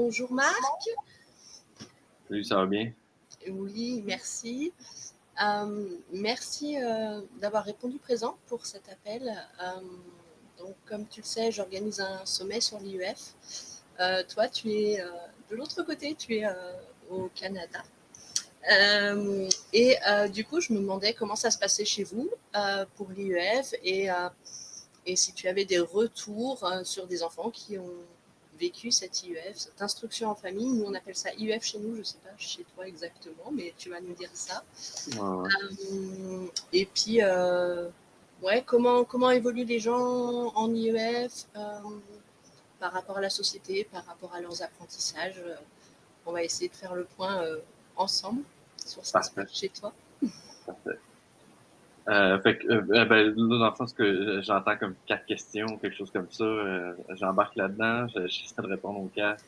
Bonjour Marc. Salut, ça va bien? Oui, merci. Merci d'avoir répondu présent pour cet appel. Donc, comme tu le sais, j'organise un sommet sur l'IEF. Toi, tu es de l'autre côté, tu es au Canada. Du coup, je me demandais comment ça se passait chez vous pour l'IEF et si tu avais des retours sur des enfants qui ont vécu cette IEF, cette instruction en famille. Nous, on appelle ça IEF chez nous, je ne sais pas chez toi exactement, mais tu vas nous dire ça. Ouais, ouais. Et puis, ouais, comment évoluent les gens en IEF par rapport à la société, par rapport à leurs apprentissages. On va essayer de faire le point ensemble sur ce qui se Parfait, passe chez toi. parfait. Ben, là, dans le fond, ce que j'entends comme 4 questions, quelque chose comme ça, j'embarque là-dedans, j'essaie de répondre aux 4.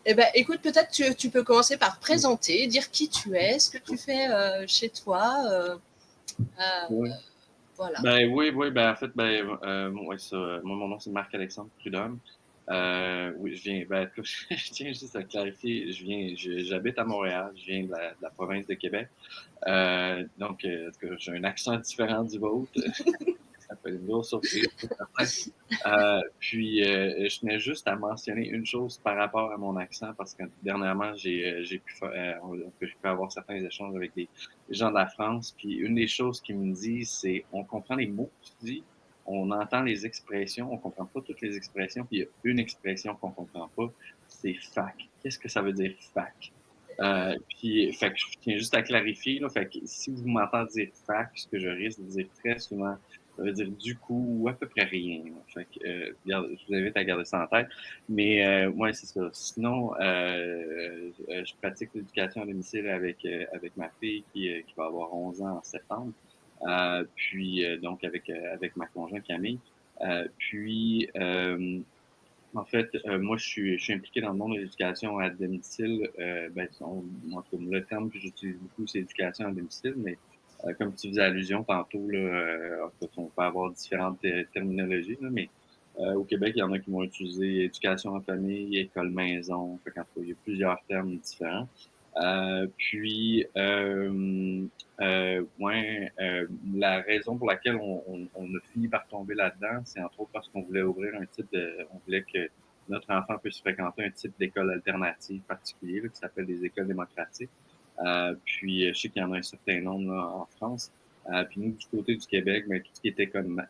Eh ben, écoute, peut-être tu peux commencer par présenter, dire qui tu es, ce que tu fais chez toi. Oui. Voilà. Ben oui, oui, ben en fait, ouais, ça, moi, mon nom, c'est Marc-Alexandre Prudhomme. Oui, je viens, ben, je tiens juste à clarifier, j'habite à Montréal, je viens de la province de Québec. En tout cas, j'ai un accent différent du vôtre. Ça peut être une grosse surprise pour certains. Je tenais juste à mentionner une chose par rapport à mon accent, parce que dernièrement, j'ai pu avoir certains échanges avec des gens de la France. Puis une des choses qu'ils me disent, c'est on comprend les mots que tu dis, on entend les expressions, on comprend pas toutes les expressions, puis il y a une expression qu'on comprend pas, c'est fac. Qu'est-ce que ça veut dire fac? Fait que je tiens juste à clarifier, là, fait que si vous m'entendez dire fac, ce que je risque de dire très souvent, ça veut dire du coup ou à peu près rien. Là. Fait que, je vous invite à garder ça en tête. Mais ouais, c'est ça. Sinon, je pratique l'éducation à domicile avec ma fille qui va avoir 11 ans en septembre. Donc avec ma conjointe Camille. Puis En fait, moi, je suis impliqué dans le monde de l'éducation à domicile. En tout cas, le terme que j'utilise beaucoup, c'est éducation à domicile, mais comme tu faisais allusion tantôt, là, en fait, on peut avoir différentes terminologies, là, mais au Québec, il y en a qui vont utiliser éducation en famille, école maison. Fait qu'en tout cas, il y a plusieurs termes différents. Ouais, la raison pour laquelle on a fini par tomber là-dedans, c'est entre autres parce qu'on voulait ouvrir on voulait que notre enfant puisse fréquenter un type d'école alternative particulier là, qui s'appelle des écoles démocratiques. Je sais qu'il y en a un certain nombre là, en France. Puis nous, du côté du Québec, tout ce qui était comme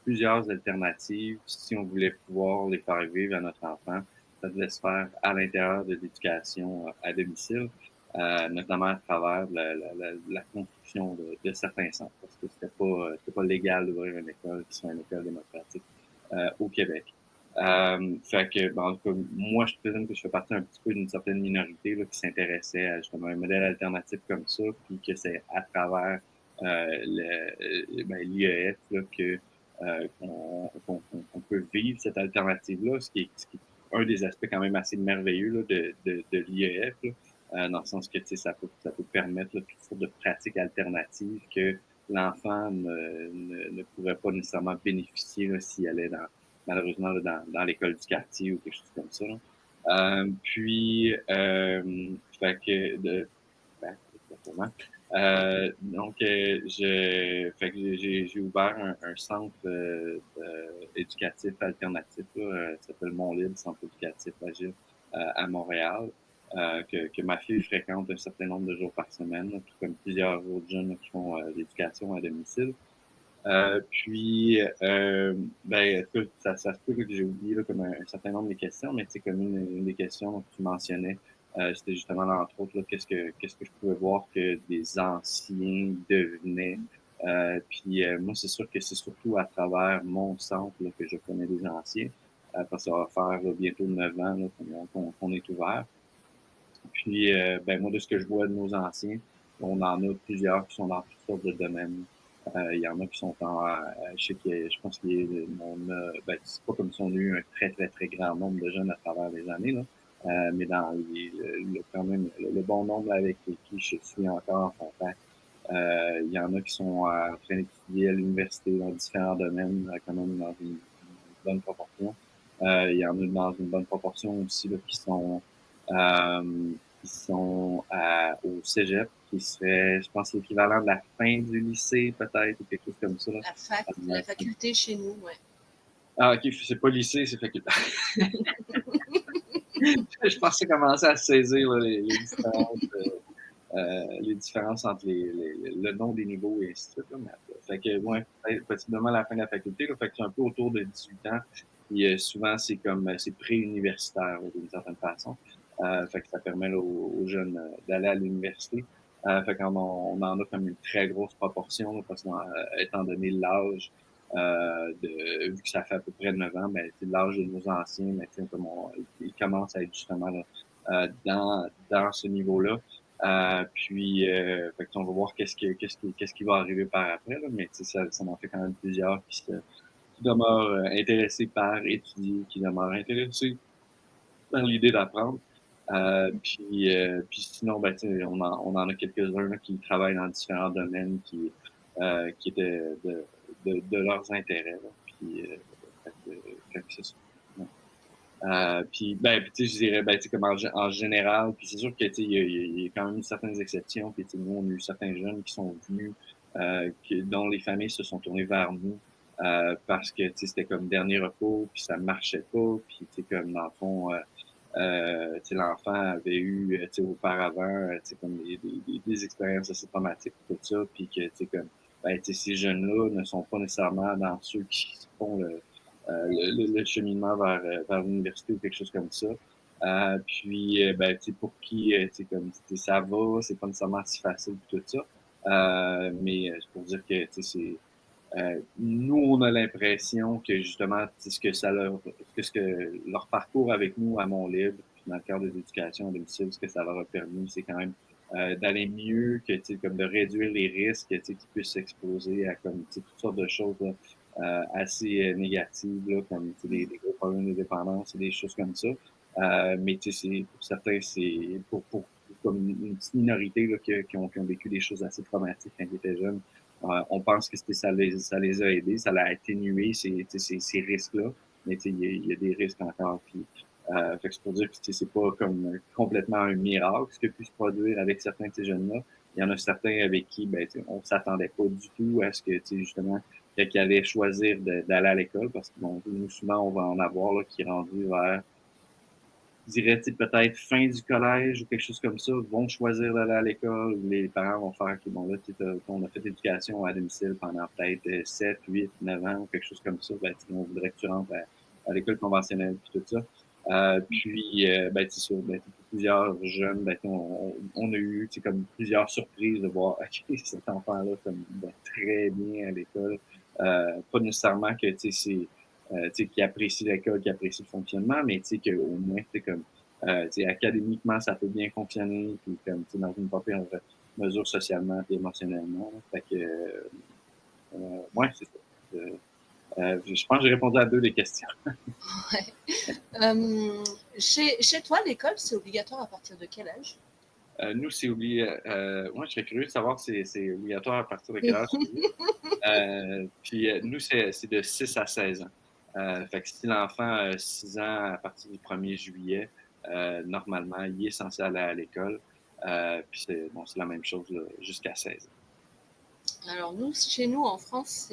plusieurs alternatives, si on voulait pouvoir les faire vivre à notre enfant, ça devait se faire à l'intérieur de l'éducation à domicile, notamment à travers la construction de certains centres, parce que c'était pas légal d'ouvrir une école qui soit une école démocratique au Québec. En tout cas, moi, je présume que je fais partie un petit peu d'une certaine minorité là, qui s'intéressait à justement un modèle alternatif comme ça, puis que c'est à travers l'IEF là, qu'on peut vivre cette alternative-là, ce qui est un des aspects quand même assez merveilleux là, de l'IEF, là, dans le sens que ça peut permettre là, toutes sortes de pratiques alternatives que l'enfant ne pourrait pas nécessairement bénéficier là, s'il allait malheureusement là, dans l'école du quartier ou quelque chose comme ça. Là. Fait que exactement. J'ai ouvert un centre éducatif alternatif, là, ça s'appelle Mon Libre, Centre éducatif agile à Montréal, que ma fille fréquente un certain nombre de jours par semaine, là, tout comme plusieurs autres jeunes là, qui font l'éducation à domicile. Écoute, ça se peut que j'ai oublié là, comme un certain nombre de questions, mais c'est comme une des questions que tu mentionnais, c'était justement là, entre autres là, qu'est-ce que je pouvais voir que des anciens devenaient. Moi, c'est sûr que c'est surtout à travers mon centre là, que je connais des anciens, parce que ça va faire là, bientôt 9 ans là, qu'on est ouvert. Moi, de ce que je vois de nos anciens, on en a plusieurs qui sont dans toutes sortes de domaines. Il y en a qui sont je pense c'est pas comme si on a eu un très, très, très grand nombre de jeunes à travers les années, là. Mais quand même, le bon nombre avec qui je suis encore en contact. Il y en a qui sont en train d'étudier à l'université dans différents domaines, quand même dans une bonne proportion. Il y en a dans une bonne proportion aussi là, euh, qui sont au cégep, qui serait, je pense, l'équivalent de la fin du lycée, peut-être, ou quelque chose comme ça. La faculté chez nous, ouais. Ah, ok, c'est pas lycée, c'est faculté. Je pensais commencer à saisir là, les différences entre le nom des niveaux et ainsi de suite. Là, mais, fait que, ouais, possiblement la fin de la faculté. Là, fait que c'est un peu autour de 18 ans. Puis souvent, c'est comme c'est pré-universitaire là, d'une certaine façon. Fait que ça permet là, aux jeunes d'aller à l'université. Fait qu'on en a comme une très grosse proportion, là, parce étant donné l'âge, vu que ça fait à peu près 9 ans, ben, l'âge de nos anciens, ben, comme ils commencent à être justement là, dans ce niveau-là. Fait que on va voir qu'est-ce qui va arriver par après, là, mais ça m'en fait quand même plusieurs qui demeurent intéressés par étudier, qui demeurent intéressés par l'idée d'apprendre. Puis sinon, ben, on en a quelques-uns là, qui travaillent dans différents domaines qui étaient de leurs intérêts. Là. Fait que c'est ça. Ouais. Puis tu sais, je dirais, ben, tu sais, comme en général, puis c'est sûr que, tu sais, il y a quand même certaines exceptions, puis, tu sais, nous, on a eu certains jeunes qui sont venus, dont les familles se sont tournées vers nous, parce que, tu sais, c'était comme dernier recours, puis ça marchait pas, puis, tu sais, comme, dans le fond, tu sais, l'enfant avait eu, tu sais, auparavant, tu sais, comme des expériences assez traumatiques, tout ça, puis que, tu sais, comme, ben, tu sais, ces jeunes-là ne sont pas nécessairement dans ceux qui font le cheminement vers l'université ou quelque chose comme ça. Ben, tu sais, pour qui, tu sais, comme, tu sais, ça va, c'est pas nécessairement si facile tout ça. Mais c'est pour dire que, tu sais, nous, on a l'impression que justement, ce que leur parcours avec nous à Mont-Libre, puis dans le cadre de l'éducation à domicile, ce que ça leur a permis, c'est quand même d'aller mieux, que tu sais, comme de réduire les risques, tu sais, qu'ils puissent s'exposer à comme tu sais, toutes sortes de choses là, assez négatives, là, comme tu sais, des gros problèmes de dépendance et des choses comme ça. Mais tu sais, pour certains, c'est pour comme une petite minorité là, qui ont vécu des choses assez traumatiques quand ils étaient jeunes. On pense que ça les a aidés, ça l'a atténué ces risques-là, mais il y a des risques encore. Puis, fait que c'est pour dire que c'est pas comme complètement un miracle ce qui a pu se produire avec certains de ces jeunes-là. Il y en a certains avec qui ben, on s'attendait pas du tout à ce que justement qu'ils allaient choisir d'aller à l'école, parce que bon, nous souvent on va en avoir là, qui est rendu vers je dirais peut-être fin du collège ou quelque chose comme ça, vont choisir d'aller à l'école, ou les parents vont faire que bon là, on a fait l'éducation à domicile pendant peut-être 7, 8, 9 ans ou quelque chose comme ça, ben, on voudrait que tu rentres à l'école conventionnelle puis tout ça. Ben, sûr, ben, pour plusieurs jeunes, ben, on a eu comme plusieurs surprises de voir ok, cet enfant-là comme ben, très bien à l'école. Pas nécessairement que c'est qui apprécie l'école, qui apprécie le fonctionnement, mais qu'au moins, comme, académiquement, ça peut bien fonctionner, puis comme, dans une pas pire mesure socialement et émotionnellement. Fait que, ouais, c'est ça. Je pense que j'ai répondu à 2 des questions. Ouais. Chez toi, l'école, c'est obligatoire à partir de quel âge? Nous, c'est oublié. Moi, je serais curieux de savoir si c'est obligatoire à partir de quel âge. Nous, c'est de 6 à 16 ans. Fait que si l'enfant a 6 ans à partir du 1er juillet, normalement, il est censé aller à l'école. Puis c'est la même chose là, jusqu'à 16 ans. Alors nous, chez nous en France,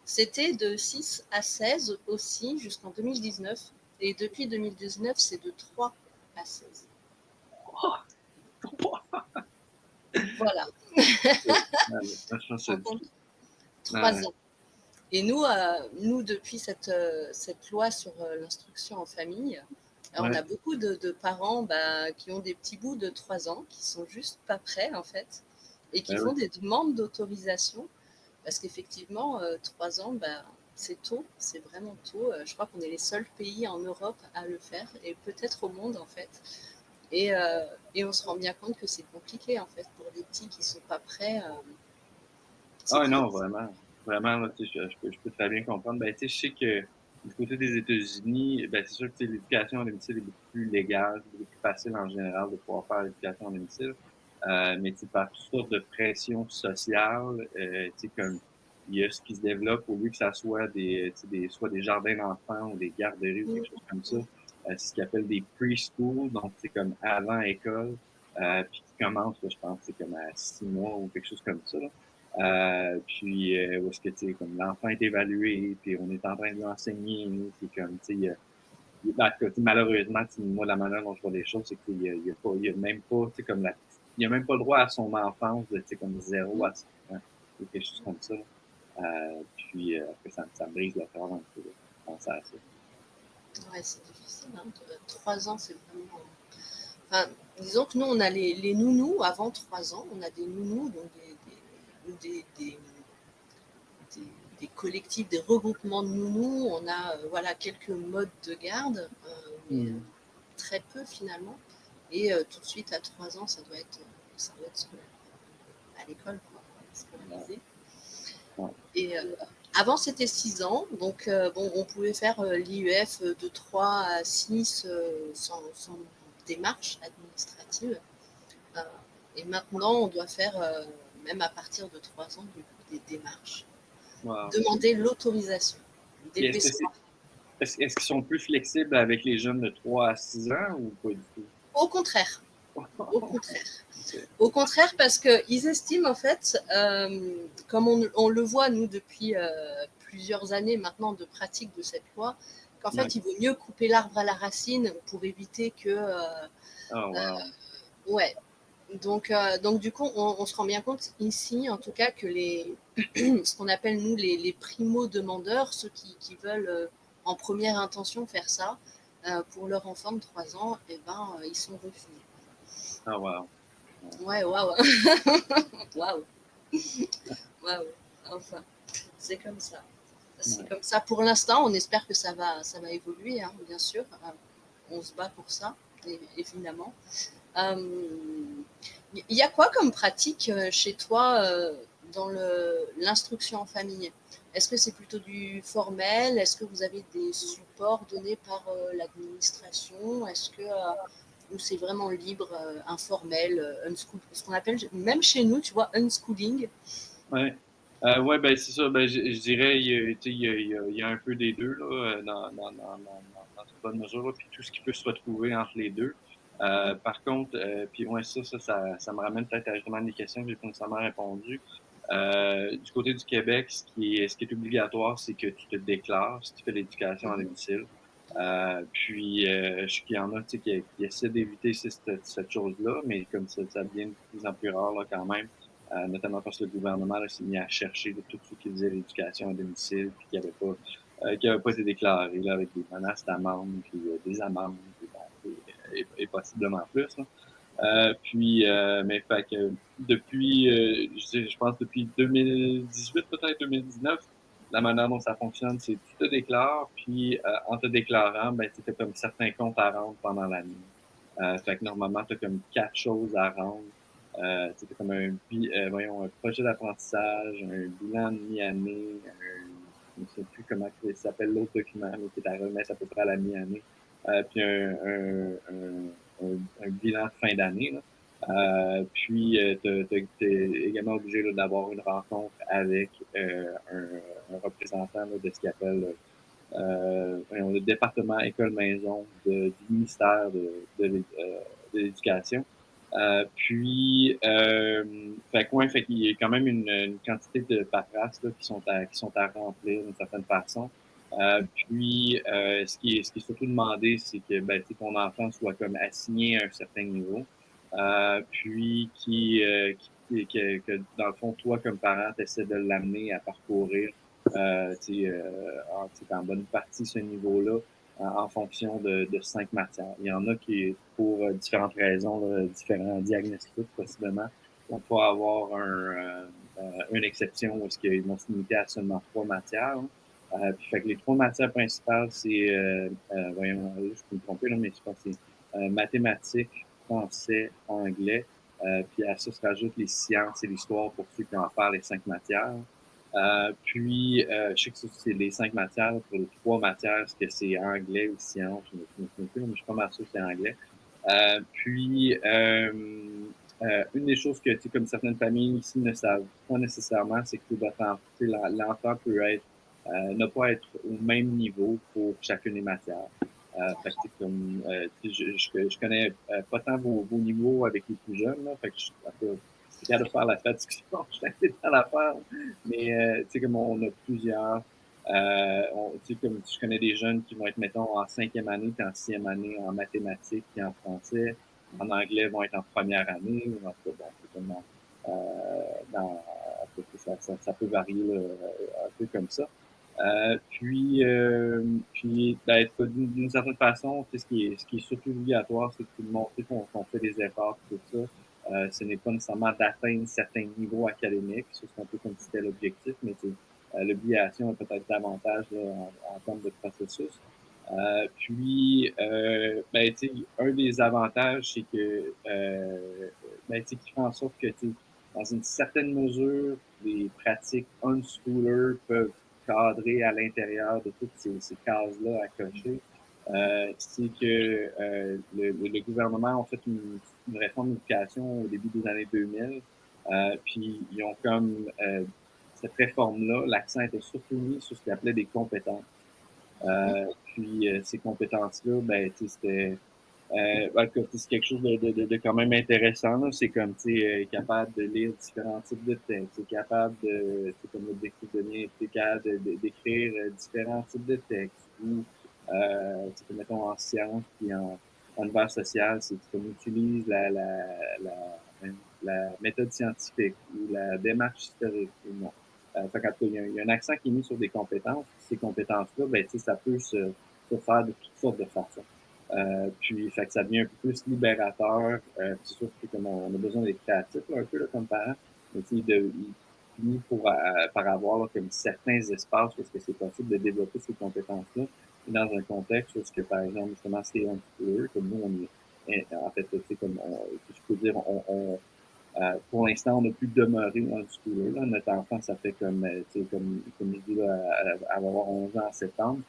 c'était de 6 à 16 aussi jusqu'en 2019. Et depuis 2019, c'est de 3 à 16. Voilà, on compte 3 ans. Et nous depuis cette loi sur l'instruction en famille, on a beaucoup de parents qui ont des petits bouts de 3 ans qui sont juste pas prêts en fait et qui font des demandes d'autorisation parce qu'effectivement, 3 ans, c'est tôt, c'est vraiment tôt. Je crois qu'on est les seuls pays en Europe à le faire et peut-être au monde en fait. Et, et on se rend bien compte que c'est compliqué en fait pour les petits qui sont pas prêts. Non, vraiment. Vraiment, là, je peux très bien comprendre. Ben, je sais que du côté des États-Unis, ben, c'est sûr que l'éducation à domicile est beaucoup plus légale, beaucoup plus facile en général de pouvoir faire l'éducation à domicile. Mais par toutes sortes de pressions sociales, comme il y a ce qui se développe au lieu que ça soit soit des jardins d'enfants ou des garderies ou Mm, quelque chose comme ça. mm, C'est ce qu'ils appellent des preschool, donc c'est comme avant école, puis qui commence, là, je pense, c'est comme à 6 mois ou quelque chose comme ça. Là. Puis où est-ce que tu sais, comme l'enfant est évalué, puis on est en train de lui enseigner, puis comme tu sais, ben, en tout cas, malheureusement, moi, la manière dont je vois les choses, c'est qu'il y a pas, il y a même pas, tu sais, comme il a même pas le droit à son enfance de, tu sais, comme 0 à 5 ans, ou quelque chose comme ça. Puis, après, ça me brise le cœur un peu, de penser à ça. ouais, c'est difficile. Hein. 3 ans, c'est vraiment. Enfin, disons que nous, on a les nounous avant 3 ans. On a des nounous, donc des, des collectifs, des regroupements de nounous. On a voilà, quelques modes de garde, mais Hmm. très peu finalement. Et tout de suite, à 3 ans, ça doit être scolaire, à l'école, quoi, Ouais, scolarisé. ouais, Et avant, c'était 6 ans. Donc, bon, on pouvait faire l'IEF de 3 à 6 sans démarche administrative. Euh, et maintenant, on doit faire, même à partir de 3 ans, des démarches. ouais. Demander l'autorisation Puis d'élever son enfant. est-ce qu'ils sont plus flexibles avec les jeunes de 3 à 6 ans ou pas du tout? Au contraire. Au contraire. Ok. Au contraire, parce qu'ils estiment, en fait, comme on le voit, nous, depuis plusieurs années maintenant de pratique de cette loi, qu'en Ouais. fait, il vaut mieux couper l'arbre à la racine pour éviter que. Oh, wow. Ouais. Donc, du coup, on se rend bien compte ici, en tout cas, que ce qu'on appelle, nous, les primo-demandeurs, ceux qui veulent, en première intention, faire ça, pour leur enfant de 3 ans, eh ben, ils sont refusés. Oh, wow. Ouais, waouh. Waouh. Waouh. Enfin, c'est comme ça. C'est Ouais. comme ça. Pour l'instant, on espère que ça va évoluer, hein, bien sûr. On se bat pour ça, évidemment. Il y a quoi comme pratique chez toi dans l'instruction en famille? Est-ce que c'est plutôt du formel? Est-ce que vous avez des supports donnés par l'administration? Est-ce que ou c'est vraiment libre, informel, unschool, ce qu'on appelle, même chez nous, tu vois, unschooling? Ouais. Ouais, ben c'est ça. Ben, je dirais, tu sais, il y a un peu des deux là, dans une bonne mesure, là, puis tout ce qui peut se retrouver entre les deux. Par contre, puis ouais, ça me ramène peut-être à justement des questions que j'ai pas nécessairement répondu. Du côté du Québec, ce qui est obligatoire, c'est que tu te déclares si tu fais l'éducation à Mhm. domicile. Puis, je sais qu'il y en a, tu sais, qui essaient d'éviter cette chose-là, mais comme ça devient de plus en plus rare là, quand même. Notamment parce que le gouvernement s'est mis à chercher de tous ceux qui faisaient l'éducation à domicile puis qui n'avaient pas été déclarés là, avec des menaces d'amende, puis des amendes, puis, bon, et possiblement plus. Là. Mais fait que depuis, je pense depuis 2018, peut-être 2019, la manière dont ça fonctionne, c'est que tu te déclares, puis en te déclarant, ben, tu as comme certains comptes à rendre pendant l'année. Fait que normalement, tu as comme 4 choses à rendre. Tu as comme voyons, un projet d'apprentissage, un bilan de mi-année, je ne sais plus comment ça s'appelle l'autre document, mais qui est à remettre à peu près à la mi-année, puis un bilan de fin d'année. Là. Puis, tu es également obligé là, d'avoir une rencontre avec un représentant là, de ce qu'il appelle le département école-maison du ministère de l'Éducation. Fait que, ouais, fait qu'il y a quand même une quantité de paperasses là, qui sont à remplir d'une certaine façon. Ce qui est surtout demandé, c'est que ben, ton enfant soit comme assigné à un certain niveau, puis que, dans le fond, toi, comme parent, tu essaies de l'amener à parcourir en bonne partie ce niveau-là en fonction de 5 matières. Il y en a qui, pour différentes raisons, là, différents diagnostics possiblement, vont pouvoir avoir une exception où est-ce qu'ils vont se limiter à seulement 3 matières. Hein. Puis fait que les 3 matières principales, c'est, voyons, je peux me tromper, là, mais je pense que c'est mathématiques, français, anglais. Puis à ça se rajoutent les sciences et l'histoire pour ceux qui en faire les 5 matières. Je sais que ça, c'est les 5 matières. Pour les 3 matières, est-ce que c'est anglais ou science? Je me souviens plus, mais je suis pas mal sûr que c'est anglais. Puis, Une des choses que, tu sais, comme certaines familles ici ne savent pas nécessairement, c'est que l'enfant peut être, ne pas être au même niveau pour chacune des matières. Fait que, tu sais, comme, tu sais, je connais pas tant vos niveaux avec les plus jeunes, là, fait que je suis capable de faire la traduction, je suis assez dans l'affaire, mais, tu sais, comme on a plusieurs, tu sais, comme je connais des jeunes qui vont être, mettons, en cinquième année, puis en sixième année en mathématiques, puis en français, en anglais vont être en première année, ou en tout cas, bon, c'est comme ça peut varier là, un peu comme ça. Puis ben, d'une certaine façon, tu sais, ce qui est surtout obligatoire, c'est de montrer qu'on fait des efforts, tout ça. Ce n'est pas nécessairement d'atteindre certains niveaux académiques, ça c'est un peu comme si c'était l'objectif, mais l'obligation est peut-être davantage là, en termes de processus. Ben, tu sais, un des avantages, c'est que, ben, tu sais, qui fait en sorte que, tu sais, dans une certaine mesure, les pratiques unschooler peuvent cadrer à l'intérieur de toutes ces cases-là à cocher. C'est que le gouvernement a fait une réforme d'éducation au début des années 2000, puis ils ont comme cette réforme-là, l'accent était surtout mis sur ce qu'ils appelaient des compétences. Puis ces compétences-là, ben, tu sais, c'était ben, c'est quelque chose de quand même intéressant. Là. C'est comme, tu sais, capable de lire différents types de textes, c'est capable de, c'est comme l'objectif de lien, c'est capable d'écrire différents types de textes. Ou, tu sais, mettons en sciences, puis en univers social, c'est comme utilise la méthode scientifique ou la démarche historique ou non. Fait qu'en tout cas, il y a un accent qui est mis sur des compétences. Ces compétences-là, ben, tu sais, ça peut se faire de toutes sortes de façons. Puis, fait que ça devient un peu plus libérateur. C'est sûr que comme on a besoin d'être créatif là, un peu là, comme parents, mais tu sais, il finit par avoir là, comme certains espaces où est-ce que c'est possible de développer ces compétences-là. Et dans un contexte où est-ce que, par exemple, justement, c'est un peu comme nous, en fait, tu sais, comme je peux dire, pour l'instant, on a pu demeurer dans le schooler. Là. Notre enfant, ça fait comme, tu sais, comme je dis, là, elle va avoir 11 ans en septembre.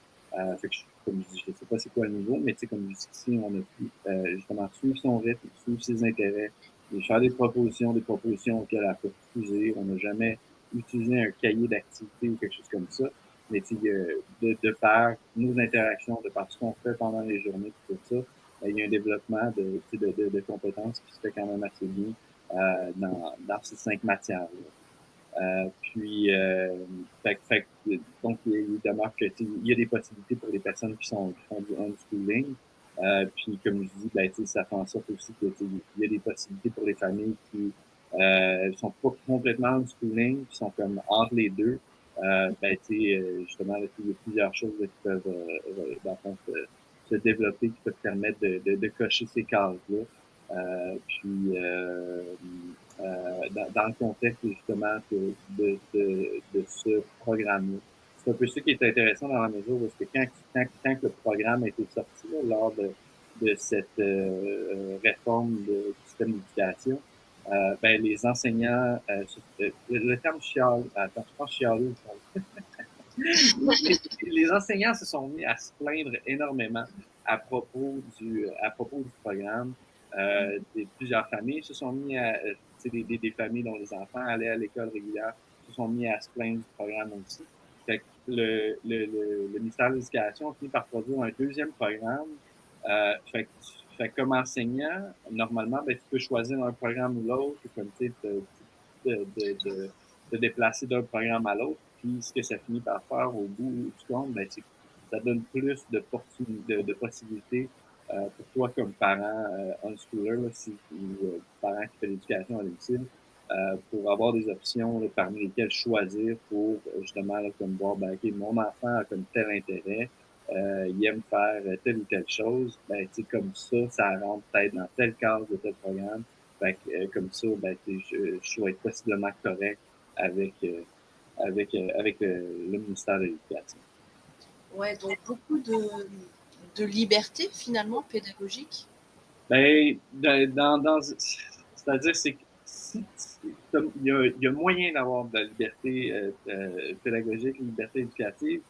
Fait que comme je dis, je sais pas c'est quoi le niveau, mais tu sais, comme jusqu'ici, on a pu justement suivre son rythme, suivre ses intérêts, et faire des propositions auxquelles elle peut refuser. On n'a jamais utilisé un cahier d'activité ou quelque chose comme ça. Mais tu sais, de par nos interactions, de par ce qu'on fait pendant les journées, tout ça, il y a un développement de compétences qui se fait quand même assez bien dans ces 5 matières-là. Donc, il demeure que il y a des possibilités pour les personnes qui font du homeschooling. Puis, comme je dis, ben, ça fait en sorte aussi que il y a des possibilités pour les familles qui sont pas complètement homeschooling, qui sont comme entre les deux. Ben, justement, là, il y a plusieurs choses là, qui peuvent, dans le fond, se développer, qui peuvent permettre de cocher ces cases-là. Dans le contexte justement de ce programme-là. C'est un peu ça qui est intéressant dans la mesure où est-ce que quand le programme a été sorti là, lors de cette réforme du système d'éducation, ben, les enseignants, le terme chial, attends, je pense chialer, les enseignants se sont mis à se plaindre énormément à propos du programme. Plusieurs familles se sont mis à, des familles dont les enfants allaient à l'école régulière se sont mis à se plaindre du programme aussi. Fait que le ministère de l'Éducation a fini par produire un deuxième programme. Fait que comme enseignant, normalement, ben, tu peux choisir un programme ou l'autre, comme tu sais, de déplacer d'un programme à l'autre. Puis ce que ça finit par faire au bout du compte, ben, c'est que ça donne plus de possibilités pour toi comme parent unschooler, là, ou parent qui fait l'éducation à domicile, pour avoir des options là, parmi lesquelles choisir pour justement là, comme voir, ben, OK, mon enfant a comme tel intérêt, il aime faire telle ou telle chose, ben, comme ça rentre peut-être dans tel cadre de tel programme. Fait que, comme ça, ben, je vais être possiblement correct avec, le ministère de l'Éducation. Ouais, donc beaucoup de liberté finalement pédagogique. Ben, c'est-à-dire, c'est que il y a moyen d'avoir de la liberté pédagogique, une liberté éducative,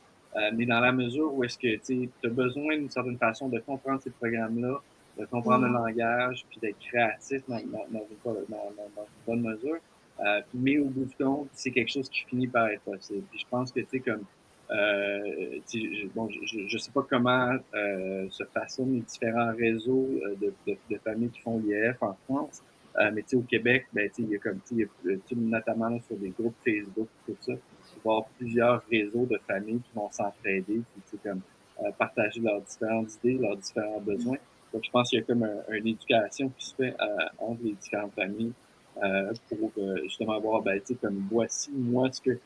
mais dans la mesure où est-ce que tu as besoin d'une certaine façon de comprendre ces programmes-là, de comprendre le langage, puis d'être créatif dans une bonne mesure. Mais au bout du compte, c'est quelque chose qui finit par être possible. Puis je pense que, tu sais, comme, bon, je sais pas comment se façonnent les différents réseaux de familles qui font l'IAF en France, mais tu sais, au Québec, ben, tu sais, il y a comme, notamment là, sur des groupes Facebook, tout ça, il va y avoir plusieurs réseaux de familles qui vont s'entraider, puis tu sais, comme, partager leurs différentes idées, leurs différents besoins. Donc, je pense qu'il y a comme une éducation qui se fait entre les différentes familles pour justement avoir, ben, tu sais, comme voici, moi, ce que,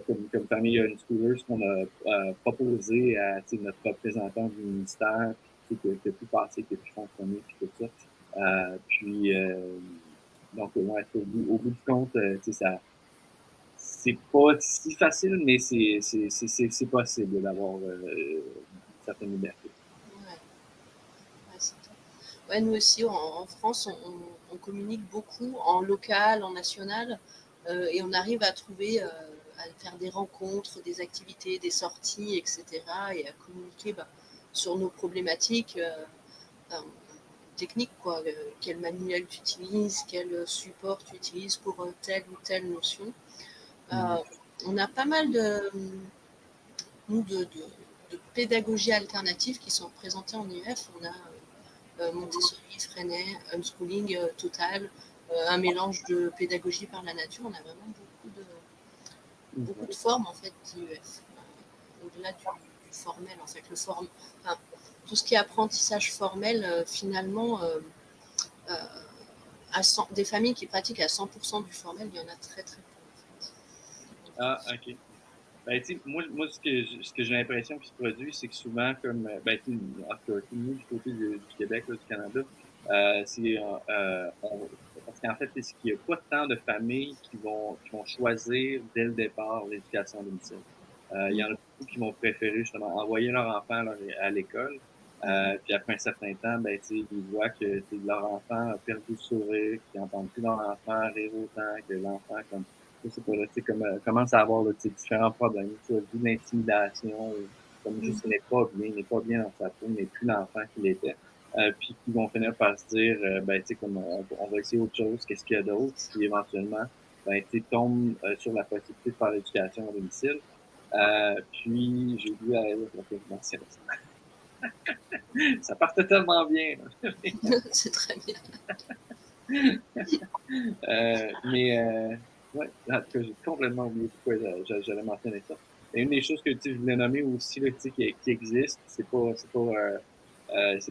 comme famille unschooler, ce qu'on a proposé à notre représentant du ministère, qui a pu passer, qui a pu fonctionner, puis tout ça. Donc, ouais, au bout du compte, tu sais, ça, c'est pas si facile, mais c'est possible d'avoir une certaine liberté. Ouais, ouais, c'est top. Ouais, nous aussi, en France, on communique beaucoup en local, en national, et on arrive à trouver, à faire des rencontres, des activités, des sorties, etc., et à communiquer sur nos problématiques techniques, quoi. Quel manuel tu utilises, quel support tu utilises pour telle ou telle notion. Mm. On a pas mal nous, de pédagogie alternative qui sont présentées en IEF. On a Montessori, Freinet, Unschooling Total, un mélange de pédagogie par la nature. On a vraiment beaucoup de formes en fait d'IEF, au-delà du formel en fait. Enfin, tout ce qui est apprentissage formel, finalement, des familles qui pratiquent à 100% du formel, il y en a très très peu en fait. Ah, OK. Ben, tu sais, moi ce que j'ai l'impression qui se produit, c'est que souvent, comme, ben, tu sais, en tout cas, nous, du côté du Québec, là, du Canada, c'est, parce qu'en fait, c'est qu'il n'y a pas tant de familles qui vont choisir dès le départ l'éducation à domicile. Il y en a beaucoup qui vont préférer justement envoyer leur enfant à l'école. Puis après un certain temps, ben, tu sais, ils voient que leur enfant a perdu le sourire, qu'ils n'entendent plus leur enfant rire autant, que l'enfant, comme, je sais pas, là, tu sais, comme, commence à avoir là, tu sais, différents problèmes, tu vois, vu l'intimidation, ou comme juste n'est pas bien dans sa peau, n'est plus l'enfant qu'il était. Puis qui vont finir par se dire, ben, tu sais, comme on va essayer autre chose, qu'est-ce qu'il y a d'autre, puis éventuellement, ben, tu sais, tombe sur la possibilité de faire l'éducation à domicile. Puis, j'ai vu à la ça partait tellement bien. C'est très bien. Mais ouais, en tout cas, j'ai complètement oublié pourquoi j'allais mentionner ça. Et une des choses que je voulais nommer aussi là, qui existe, c'est pas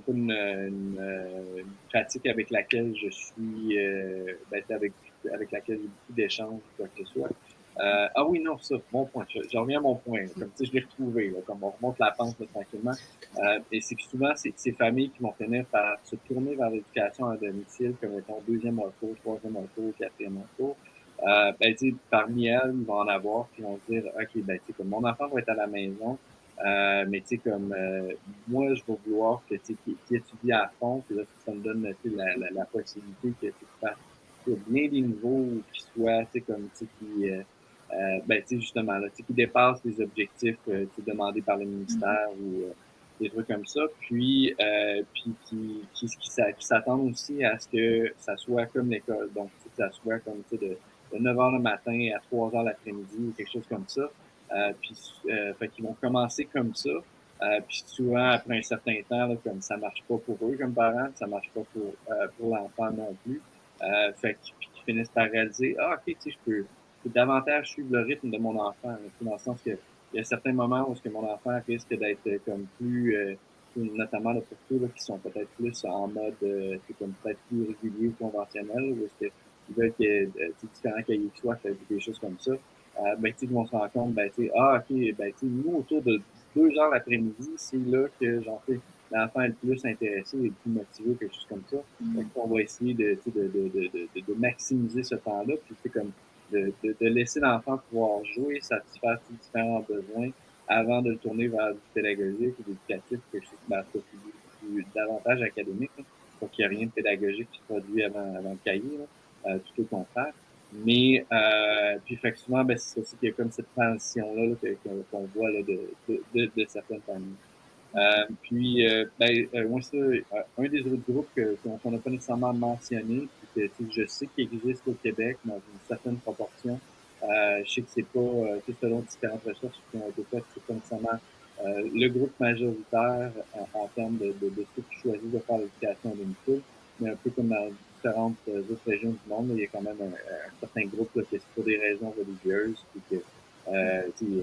une pratique avec laquelle je suis ben, avec laquelle j'ai beaucoup d'échanges ou quoi que ce soit. Ah oui, non, ça, mon point. Je reviens à mon point. Là, comme tu sais, je l'ai retrouvé, là, comme on remonte la pente là, tranquillement. Et c'est que souvent, c'est ces familles qui vont finir par se tourner vers l'éducation à domicile comme étant deuxième recours, troisième recours, quatrième recours. Ben, tu sais, parmi elles, ils vont en avoir qui vont se dire, OK, ben, tu sais, comme mon enfant va être à la maison, mais tu sais, comme moi, je vais vouloir que tu sais, qu'il étudie à fond, puis là, ça me donne tu sais, la possibilité que tu fasses bien des niveaux qui soient, tu sais, comme, tu sais, ben, tu sais, justement, là, tu sais, qui dépassent les objectifs tu sais, demandés par le ministère ou des trucs comme ça, puis qui s'attendent aussi à ce que ça soit comme l'école, donc, tu sais, que ça soit comme, tu sais, de 9 heures le matin à 3 heures l'après-midi ou quelque chose comme ça. Fait qu'ils vont commencer comme ça. Puis souvent, après un certain temps, là, comme ça marche pas pour eux comme parents, ça marche pas pour l'enfant non plus. Puis qu'ils finissent par réaliser, ah, ok, tu sais, je peux davantage suivre le rythme de mon enfant, là, dans le sens que il y a certains moments où ce que mon enfant risque d'être comme plus, notamment là, pour ceux là, qui sont peut-être plus en mode, c'est comme peut-être plus régulier ou conventionnel, où est-ce que ils veulent que différents cahiers de soie, des choses comme ça. Ben, tu sais, on se rend compte, ben, tu sais, ah, ok, ben, tu sais, nous, autour de 2 heures l'après-midi, c'est là que, j'en fais l'enfant est le plus intéressé et le plus motivé, quelque chose comme ça. Donc, on va essayer tu sais, de maximiser ce temps-là, puis c'est comme de laisser l'enfant pouvoir jouer, satisfaire ses différents besoins avant de le tourner vers du pédagogique ou d'éducatif, quelque chose ben, davantage académique, là, pour qu'il n'y ait rien de pédagogique qui se produit avant le cahier, là, tout au contraire. Mais puis fait que souvent, ben, c'est aussi qu'il y a comme cette transition-là là, qu'on voit là, de certaines familles. Moi, ça, un des autres groupes qu'on n'a pas nécessairement mentionné, puis que je sais qu'il existe au Québec dans une certaine proportion. Je sais que c'est pas, selon différentes recherches qui ont été faites, c'est pas nécessairement le groupe majoritaire en termes de ceux qui choisissent de faire l'éducation à domicile, mais un peu comme dans différentes autres régions du monde, là, il y a quand même un certain groupe là, que c'est pour des raisons religieuses, puis que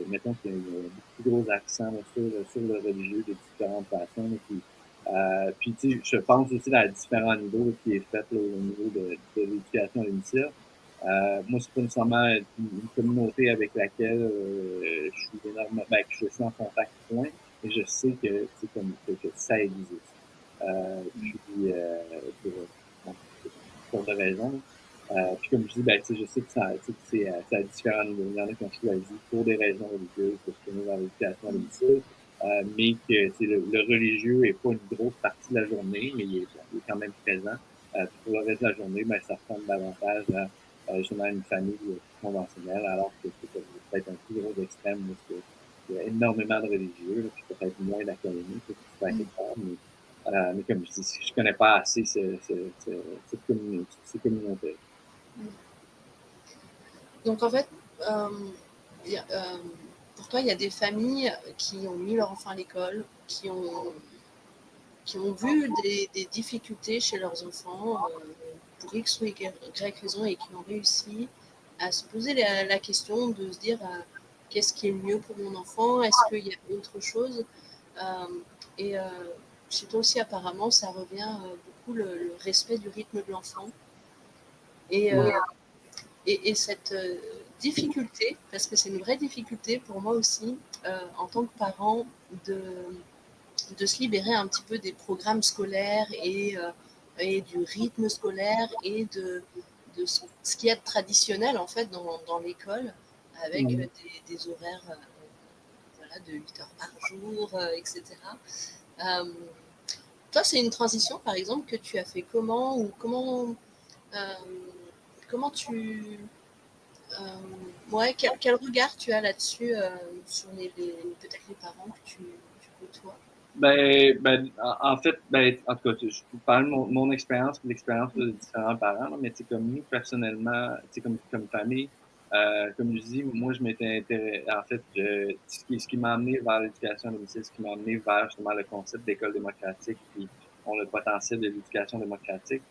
mettons qu'il y a un beaucoup plus gros accent là, sur le religieux de différentes façons. Là, puis je pense aussi à différents niveaux là, qui est fait là, au niveau de l'éducation à domicile. Moi, c'est pas nécessairement une communauté avec laquelle je suis énormément, que je suis en contact point, mais je sais que ça existe. Pour, bon, pour toutes sortes de raisons. Puis comme je dis, je sais que c'est à différents niveaux. Il y en a qui ont choisi pour des raisons religieuses de se tenir dans l'éducation à domicile, mais que le religieux n'est pas une grosse partie de la journée, mais il est quand même présent. Puis pour le reste de la journée, ça ressemble davantage à justement une famille conventionnelle, alors que c'est peut-être un plus gros extrême, parce que il y a énormément de religieux, là, puis peut-être moins d'académie, c'est à quelque part, mais comme je dis, je connais pas assez ces communautés. Donc en fait, euh, pour toi, il y a des familles qui ont mis leur enfant à l'école, qui ont vu des difficultés chez leurs enfants pour X ou Y raison et qui ont réussi à se poser la question de se dire qu'est-ce qui est mieux pour mon enfant, est-ce qu'il y a autre chose et chez toi aussi apparemment ça revient beaucoup le respect du rythme de l'enfant et, et cette difficulté, parce que c'est une vraie difficulté pour moi aussi en tant que parent de se libérer un petit peu des programmes scolaires et du rythme scolaire et de ce qu'il y a de traditionnel en fait dans l'école avec des horaires voilà, de 8 heures par jour, etc. Euh, Toi, c'est une transition par exemple que tu as fait comment ou euh, comment tu ouais, quel regard tu as là-dessus sur peut-être les parents que tu côtoies? En fait, en tout cas, je peux parler de mon expérience et l'expérience de différents parents, là, mais comme nous, personnellement, comme famille, comme je dis, moi, je m'étais intéressé, en fait, ce qui m'a amené vers l'éducation à domicile, ce qui m'a amené vers justement le concept d'école démocratique, puis le potentiel de l'éducation démocratique,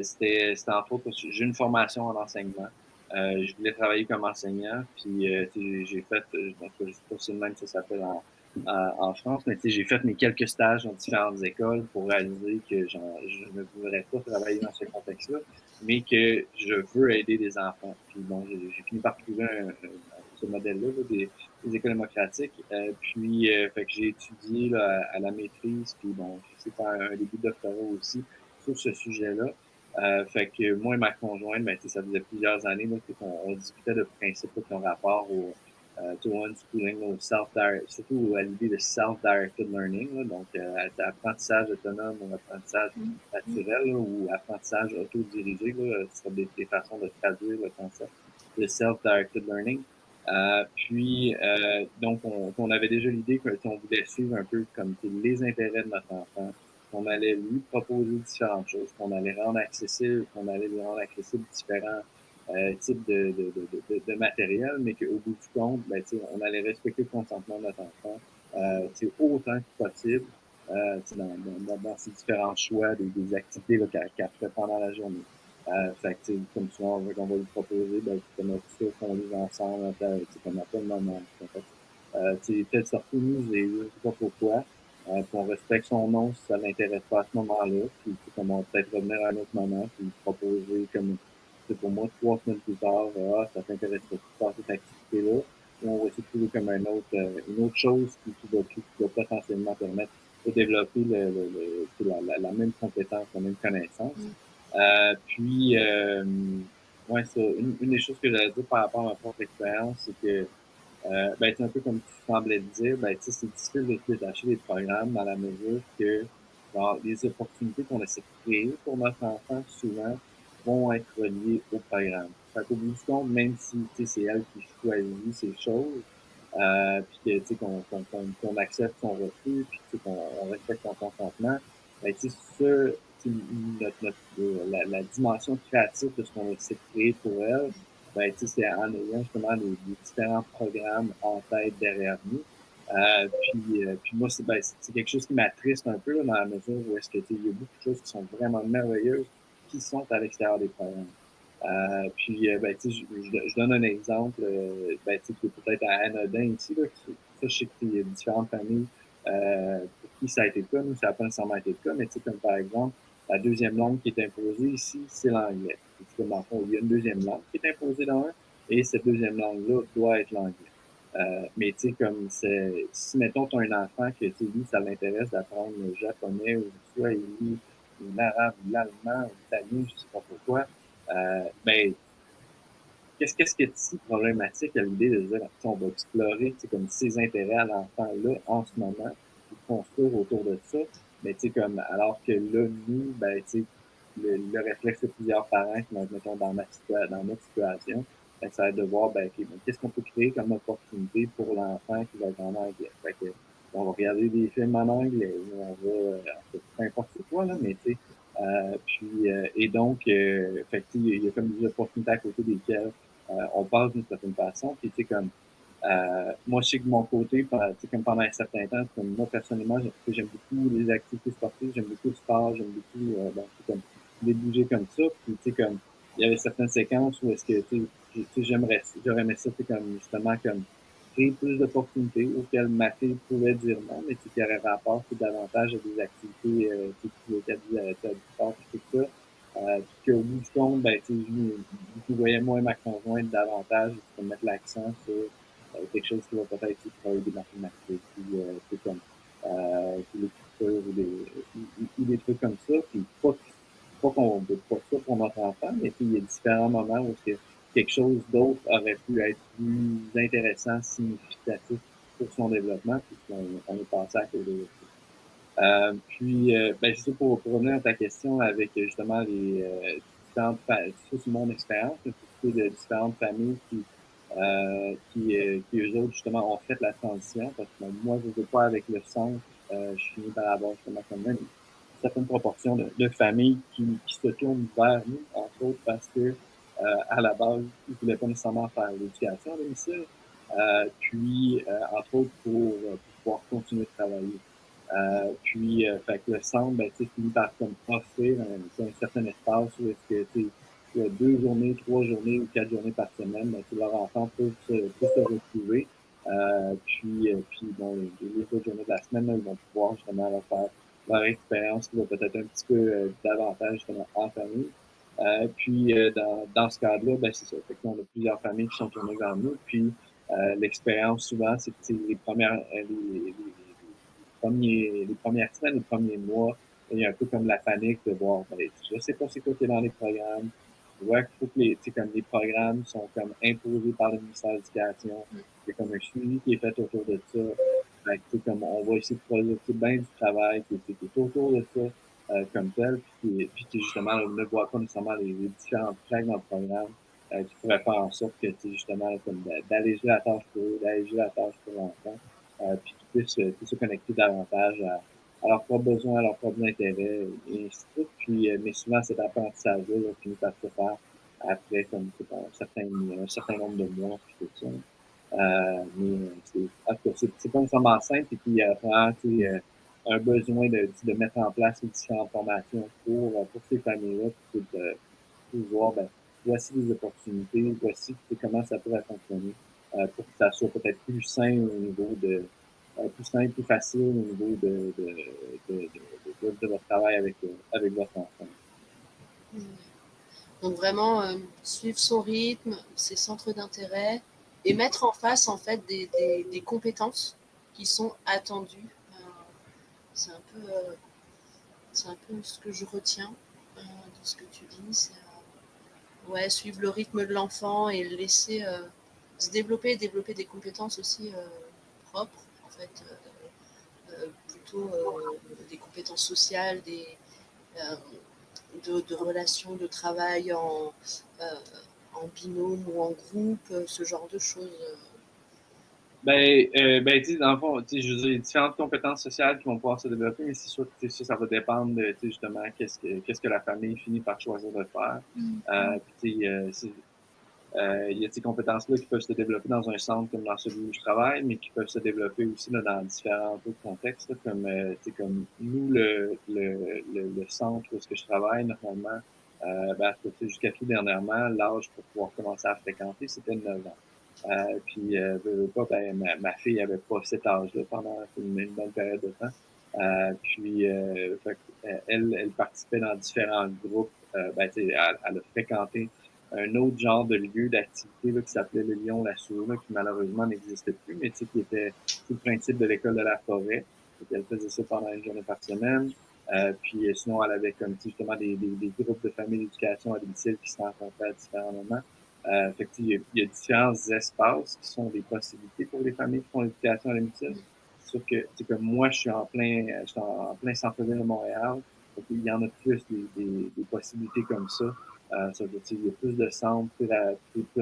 c'était entre autres, parce que j'ai une formation en enseignement. Je voulais travailler comme enseignant, puis j'ai fait, donc, je sais pas si le même ça s'appelle en France, mais j'ai fait mes quelques stages dans différentes écoles pour réaliser que je ne voudrais pas travailler dans ce contexte-là, mais que je veux aider des enfants. Puis bon, j'ai fini par trouver ce modèle-là là, des écoles démocratiques. Fait que j'ai étudié là, à la maîtrise, puis bon, j'ai essayé de faire un début de doctorat aussi sur ce sujet-là. Fait que moi et ma conjointe, ça faisait plusieurs années là, qu'on discutait de principes qui ont rapport to unschooling, surtout à l'idée de self-directed learning, là, donc apprentissage autonome ou apprentissage naturel là, ou apprentissage autodirigé, là, ce serait des façons de traduire le concept de self-directed learning. Donc, on avait déjà l'idée qu'on voulait suivre un peu comme les intérêts de notre enfant, qu'on allait lui proposer différentes choses, qu'on allait lui rendre accessible différents types de matériel, mais qu'au bout du compte, on allait respecter le consentement de notre enfant autant que possible dans ces différents choix des activités qu'elle fait pendant la journée. Fait que, comme souvent, on va lui proposer, comme ça, qu'on lise ensemble, comme à tel moment. En fait, peut-être sortir au musée, je sais pas pourquoi. Qu'on respecte son nom si ça l'intéresse pas à ce moment-là. Puis, comme on peut-être revenir à un autre moment, puis proposer comme, c'est pour moi, 3 semaines plus tard, ça t'intéresse pas de faire cette activité-là. Ou on va essayer de trouver comme une autre chose qui va potentiellement permettre de développer la même compétence, la même connaissance. Ouais, ça, une des choses que j'allais dire par rapport à ma propre expérience, c'est que c'est un peu comme tu semblais dire, c'est difficile de se détacher des programmes dans la mesure que genre, les opportunités qu'on essaie de créer pour notre enfant, souvent, vont être reliées au programme. Fait qu'au bout du compte, même si c'est elle qui choisit ces choses, puis que, tu sais, qu'on accepte son refus, puis tu sais, qu'on respecte son consentement, ben, tu sais, ça, tu sais, la dimension créative de ce qu'on essaie de créer pour elle, ben, tu sais, c'est en ayant justement les différents programmes en tête derrière nous. Puis moi, c'est quelque chose qui m'attriste un peu là, dans la mesure où est-ce que, tu sais, il y a beaucoup de choses qui sont vraiment merveilleuses qui sont à l'extérieur des programmes. Ben, tu sais, je donne un exemple, ben, tu sais, qui est peut-être anodin ici, là. Ça, je sais qu'il y a différentes familles pour qui ça a été le cas. Nous, ça n'a pas nécessairement été le cas, mais tu sais, comme par exemple, la deuxième langue qui est imposée ici, c'est l'anglais. Et, tu sais, dans le fond, il y a une deuxième langue qui est imposée dans un, et cette deuxième langue-là doit être l'anglais. Mais tu sais, comme c'est, si mettons, tu as un enfant que, tu sais, lui, ça l'intéresse d'apprendre le japonais ou soit ou l'arabe ou l'allemand ou l'italien, je sais pas pourquoi, ben, qu'est-ce qui est si problématique à l'idée de dire, on va explorer, tu sais, comme ses intérêts à l'enfant-là, en ce moment, puis construire autour de ça, mais tu sais, comme, alors que là, nous, ben, tu sais, le réflexe de plusieurs parents qui vont être, mettons, dans notre situation, ben, ça va être de voir, ben, OK, ben, qu'est-ce qu'on peut créer comme opportunité pour l'enfant qui va être en anglais? Fait que, on va regarder des films en anglais, ou on va, en fait, peu importe quoi, là, mais tu sais, et donc, fait que, il y a comme des opportunités à côté desquelles on passe d'une certaine façon. Puis, tu sais, comme, moi, je sais que de mon côté, tu sais, comme pendant un certain temps, comme moi, personnellement, j'aime beaucoup les activités sportives, j'aime beaucoup le sport, j'aime beaucoup, bon, tu sais, comme, les bouger comme ça. Puis, tu sais, comme, il y avait certaines séquences où est-ce que, tu sais, j'aurais aimé ça, tu sais, comme, justement, comme, créer plus d'opportunités auxquelles ma fille pouvait dire non, mais tu sais, qui aurait rapport, tu sais, davantage à des activités, tu sais, qui étaient du sport, puis tout ça. Puis qu'au bout du compte, ben, tu sais, je voyais moi et ma conjointe davantage pour mettre l'accent sur quelque chose qui va peut-être travailler des mathématiques, puis c'est comme puis l'écriture ou des trucs comme ça. Puis pas qu'on veut pas ça pour notre enfant, mais puis il y a différents moments où que quelque chose d'autre aurait pu être plus intéressant, significatif pour son développement, puis on est passé à côté de ça. Ben, c'est ça pour revenir à ta question avec justement les différentes ça, c'est mon expérience, là, plutôt de différentes familles qui eux autres, justement, ont fait la transition, parce que bon, moi, je ne veux pas avec le centre, je finis par avoir justement comme même une certaine proportion de familles qui se tournent vers nous, entre autres, parce que à la base, ils ne voulaient pas nécessairement faire l'éducation à domicile, entre autres, pour pouvoir continuer de travailler. Fait que le centre, ben, tu sais, finit par comme offrir un certain espace où est-ce que, tu sais, il y a 2 journées, 3 journées ou 4 journées par semaine, ben, tu sais, leurs enfants peuvent se retrouver. Puis bon, les autres journées de la semaine, là, ils vont pouvoir justement leur faire leur expérience qui va peut-être un petit peu davantage justement en famille. Dans ce cadre-là, ben, c'est ça. Fait que là, on a plusieurs familles qui sont tournées vers nous. Puis l'expérience, souvent, c'est que tu sais, les premières semaines, les premiers mois, il y a un peu comme la panique de voir, ben, je sais pas c'est quoi qui est dans les programmes. Je vois qu'il faut que tu sais, comme les programmes sont comme imposés par le ministère de l'Éducation. Il y a comme un suivi qui est fait autour de ça. Fait que, tu sais, comme on va essayer de produire bien du travail qui est autour de ça comme tel, puis qui justement ne voit pas nécessairement les différentes règles dans le programme qui pourraient faire en sorte que tu sais, justement comme d'alléger la tâche pour eux, d'alléger la tâche pour l'enfant, puis qu'ils puissent se connecter davantage à leurs propres besoins, à leurs propres intérêts, et ainsi de suite. Mais souvent, cet apprentissage-là finit par se faire après comme un certain nombre de mois, puis tout ça. C'est pas nécessairement simple, et puis il y a vraiment un besoin de mettre en place les différentes formations pour ces familles-là, pour voir, ben, voici les opportunités, voici comment ça pourrait fonctionner, pour que ça soit peut-être plus sain au niveau plus simple, plus facile au niveau de votre travail avec votre enfant. Donc vraiment suivre son rythme, ses centres d'intérêt et mettre en face en fait des compétences qui sont attendues. C'est un peu ce que je retiens de ce que tu dis. C'est ouais, suivre le rythme de l'enfant et le laisser se développer des compétences aussi propres en fait, plutôt des compétences sociales, euh, de relations, de travail euh, en binôme ou en groupe, ce genre de choses. Tu sais, dans le fond, tu sais, je veux dire, il y a différentes compétences sociales qui vont pouvoir se développer, mais c'est sûr que, tu sais, ça va dépendre de, tu sais, justement, qu'est-ce que la famille finit par choisir de faire. Puis, tu sais, il y a ces compétences-là qui peuvent se développer dans un centre comme dans celui où je travaille, mais qui peuvent se développer aussi là, dans différents autres contextes, là, comme, tu sais, comme nous, le centre où est-ce que je travaille, normalement, jusqu'à tout dernièrement, l'âge pour pouvoir commencer à fréquenter, c'était 9 ans. Veux pas, ben, ma fille avait pas cet âge-là pendant une bonne période de temps. Elle participait dans différents groupes. Elle a fréquenté un autre genre de lieu d'activité là, qui s'appelait le Lion la Souris, là, qui malheureusement n'existait plus, mais tu sais, qui était tout le principe de l'école de la forêt. Donc, elle faisait ça pendant une journée par semaine. Sinon, elle avait comme justement des groupes de familles d'éducation à domicile qui se rencontraient à différents moments. Il y a différents espaces qui sont des possibilités pour les familles qui font l'éducation à domicile. Sauf que, c'est comme moi, je suis en plein centre-ville de Montréal. Donc, il y en a plus des possibilités comme ça. Ça veut dire, il y a plus de centres plus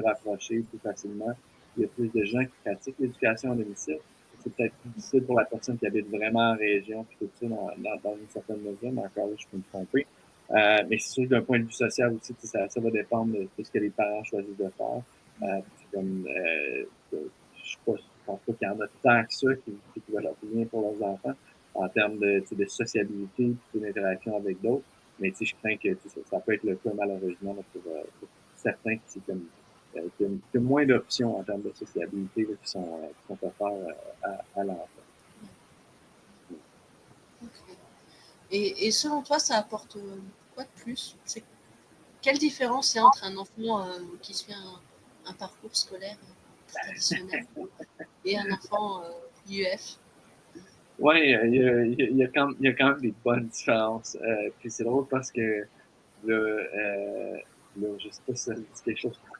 rapprochés, plus facilement. Il y a plus de gens qui pratiquent l'éducation à domicile. C'est peut-être plus difficile pour la personne qui habite vraiment en région, puis tout ça, dans une certaine mesure, mais encore là, je peux me tromper. Mais c'est sûr que d'un point de vue social aussi, ça va dépendre de ce que les parents choisissent de faire. C'est comme, je pense pas qu'il y en a tant que ça qui va leur bien pour leurs enfants en termes de sociabilité et d'interaction avec d'autres. Mais je crains que ça peut être le cas malheureusement là, pour certains qui ont moins d'options en termes de sociabilité là, qui sont offerts à l'enfant. Ok. Et selon toi, ça apporte quoi de plus? Quelle différence il y a entre un enfant qui suit un parcours scolaire traditionnel et un enfant IUF? Ouais, il y a quand même des bonnes différences. Puis c'est drôle parce que je sais pas si ça dit quelque chose pour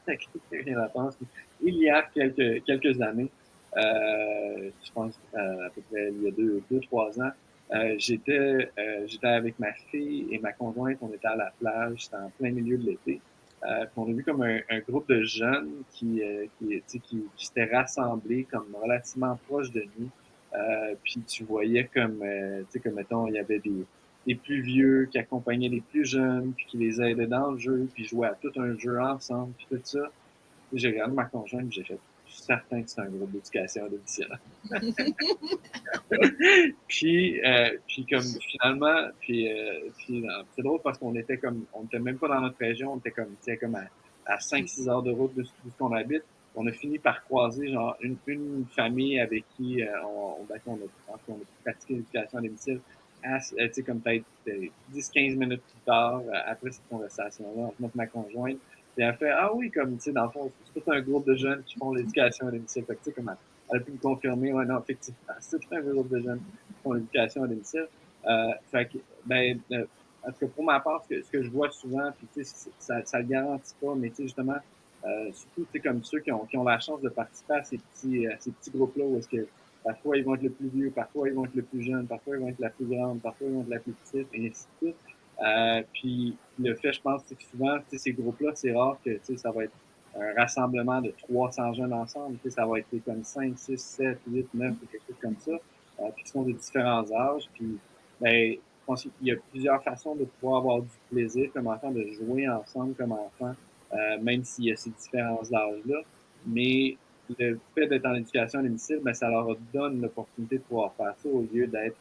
quelqu'un la pense, mais il y a quelques années, je pense à peu près il y a deux, 3 ans, j'étais avec ma fille et ma conjointe, on était à la plage, c'était en plein milieu de l'été. Puis on a vu comme un groupe de jeunes qui s'étaient rassemblés comme relativement proches de nous. Puis tu voyais comme mettons, il y avait des plus vieux qui accompagnaient les plus jeunes, puis qui les aidaient dans le jeu, puis jouaient à tout un jeu ensemble, puis tout ça. Puis j'ai regardé ma conjointe, puis j'ai fait, je suis certain que c'est un groupe d'éducation à domicile. Puis comme finalement, c'est drôle parce on était même pas dans notre région, on était comme à 5-6 heures de route de ce qu'on habite. On a fini par croiser genre une famille avec qui on a pratiqué l'éducation à domicile comme peut-être 10-15 minutes plus tard, après cette conversation-là, entre moi et ma conjointe. Puis elle fait, ah oui, comme, tu sais, dans le fond, c'est tout un groupe de jeunes qui font l'éducation à domicile. Fait que, tu sais, comme elle a pu me confirmer, ouais, non, effectivement, c'est un groupe de jeunes qui font l'éducation à domicile. Fait que, en tout cas, pour ma part, ce que je vois souvent, puis tu sais, ça le garantit pas, mais tu sais, justement, surtout, tu sais, comme ceux qui ont la chance de participer à ces petits groupes-là où est-ce que parfois ils vont être le plus vieux, parfois ils vont être le plus jeune, parfois ils vont être la plus grande, parfois ils vont être la plus petite, et ainsi de suite. Puis le fait, je pense, c'est que souvent, tu sais, ces groupes-là, c'est rare que, tu sais, ça va être un rassemblement de 300 jeunes ensemble. Tu sais, ça va être comme 5, 6, 7, 8, 9 ou quelque chose comme ça, puis qui sont de différents âges. Puis, je pense qu'il y a plusieurs façons de pouvoir avoir du plaisir comme enfant, de jouer ensemble comme enfant, même s'il y a ces différents âges-là. Mais le fait d'être en éducation à domicile, ça leur donne l'opportunité de pouvoir faire ça au lieu d'être,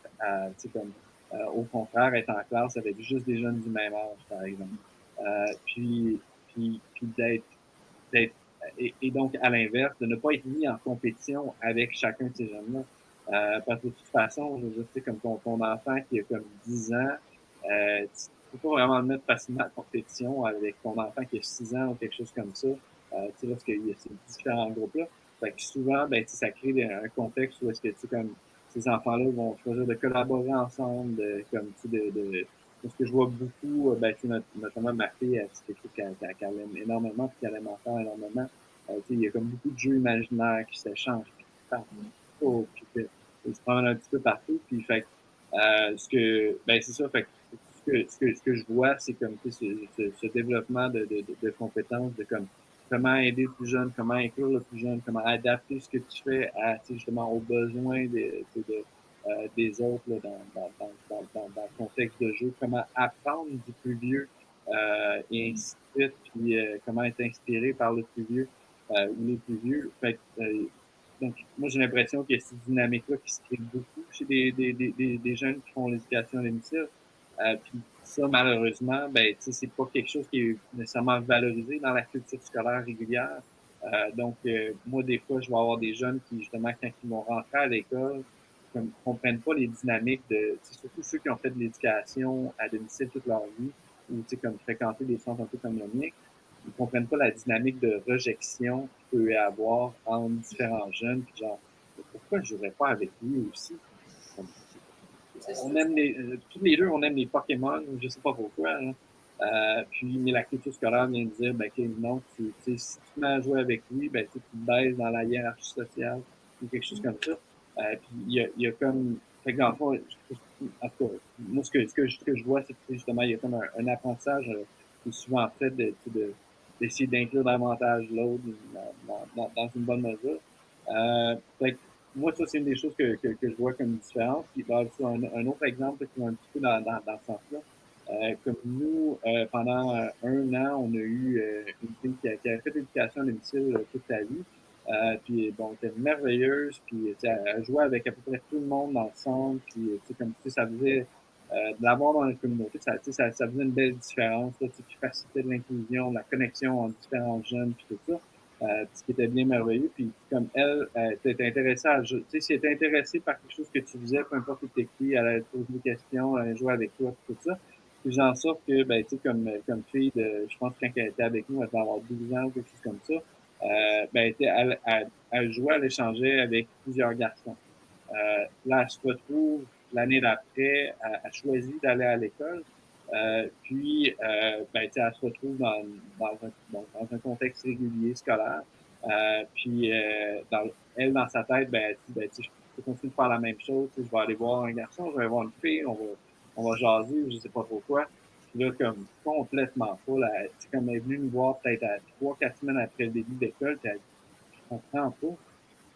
au contraire, être en classe avec juste des jeunes du même âge, par exemple. Puis d'être et donc à l'inverse, de ne pas être mis en compétition avec chacun de ces jeunes-là. Parce que de toute façon, je veux dire, tu sais, comme ton enfant qui a comme 10 ans, tu peux pas vraiment le mettre facilement en compétition avec ton enfant qui a 6 ans ou quelque chose comme ça. Tu sais, lorsqu'il y a ces différents groupes-là. Fait que souvent, ça crée un contexte où est-ce que, tu sais, comme ces enfants-là vont choisir de collaborer ensemble, comme, tu sais, ce que je vois beaucoup, notamment ma fille, c'est quelque chose qu'elle aime énormément, puis qu'elle aime en faire énormément. Il y a comme beaucoup de jeux imaginaires qui s'échangent, puis qui partent, puis ils se promènent un petit peu partout. Puis fait c'est ça. Fait que ce que je vois, c'est comme ce développement de compétences, de comme comment aider le plus jeune, comment inclure le plus jeune, comment adapter ce que tu fais à, justement aux besoins des autres là, dans le contexte de jeu, comment apprendre du plus vieux et ainsi de suite, puis comment être inspiré par le plus vieux ou les plus vieux. Fait que, donc, moi, j'ai l'impression qu'il y a cette dynamique-là qui se crée beaucoup chez des jeunes qui font l'éducation à domicile. Puis ça, malheureusement, ben, tu sais, c'est pas quelque chose qui est nécessairement valorisé dans la culture scolaire régulière. Moi, des fois, je vais avoir des jeunes qui, justement, quand ils vont rentrer à l'école, comme, comprennent pas les dynamiques de, tu sais, surtout ceux qui ont fait de l'éducation à domicile toute leur vie, ou, tu sais, comme fréquenter des centres un peu comme le mien, ils comprennent pas la dynamique de rejection qu'il peut y avoir entre différents jeunes, puis genre, pourquoi je jouerais pas avec lui aussi? On aime tous les deux, on aime les Pokémon, je sais pas pourquoi. Hein. Puis, mais la culture scolaire vient de dire, ben, non, si tu te mets à jouer avec lui, ben, tu te baisses dans la hiérarchie sociale ou quelque chose comme ça. Puis, il y a comme, fait que dans le fond, en tout cas, moi, ce que je vois, c'est que justement, il y a comme un apprentissage qui est souvent fait d'essayer d'inclure davantage l'autre dans une bonne mesure. Fait que moi, ça, c'est une des choses que je vois comme différence. Puis, là, un autre exemple qui va un petit peu dans ce sens-là. Comme nous, pendant un an, on a eu une fille qui a fait l'éducation à domicile toute sa vie. Puis, bon, elle était merveilleuse. Puis, elle jouait avec à peu près tout le monde dans le centre. Puis, comme tu sais, ça faisait de l'avoir dans la communauté, ça faisait une belle différence, là, qui facilitait de l'inclusion, de la connexion entre différents jeunes, puis tout ça. Ce qui était bien merveilleux. Puis comme elle, était intéressée à, tu sais, si elle était intéressée par quelque chose que tu faisais, peu importe où t'es qui, elle allait te poser des questions, elle allait jouer avec toi, tout ça. Puis j'en sorte que, ben, tu sais, comme fille de, je pense que quand elle était avec nous, elle devait avoir 12 ans ou quelque chose comme ça, ben, elle jouait, elle échangeait avec plusieurs garçons. Là, elle se retrouve l'année d'après, elle choisit d'aller à l'école. Ben, elle se retrouve dans un contexte régulier scolaire. Elle, dans sa tête, ben, elle dit, ben, je peux continuer de faire la même chose. Je vais aller voir un garçon, je vais voir une fille, on va jaser, je sais pas trop quoi. Puis là, comme complètement pas, là, comme elle est venue nous voir peut-être à 3, 4 semaines après le début de l'école, puis elle dit, je comprends pas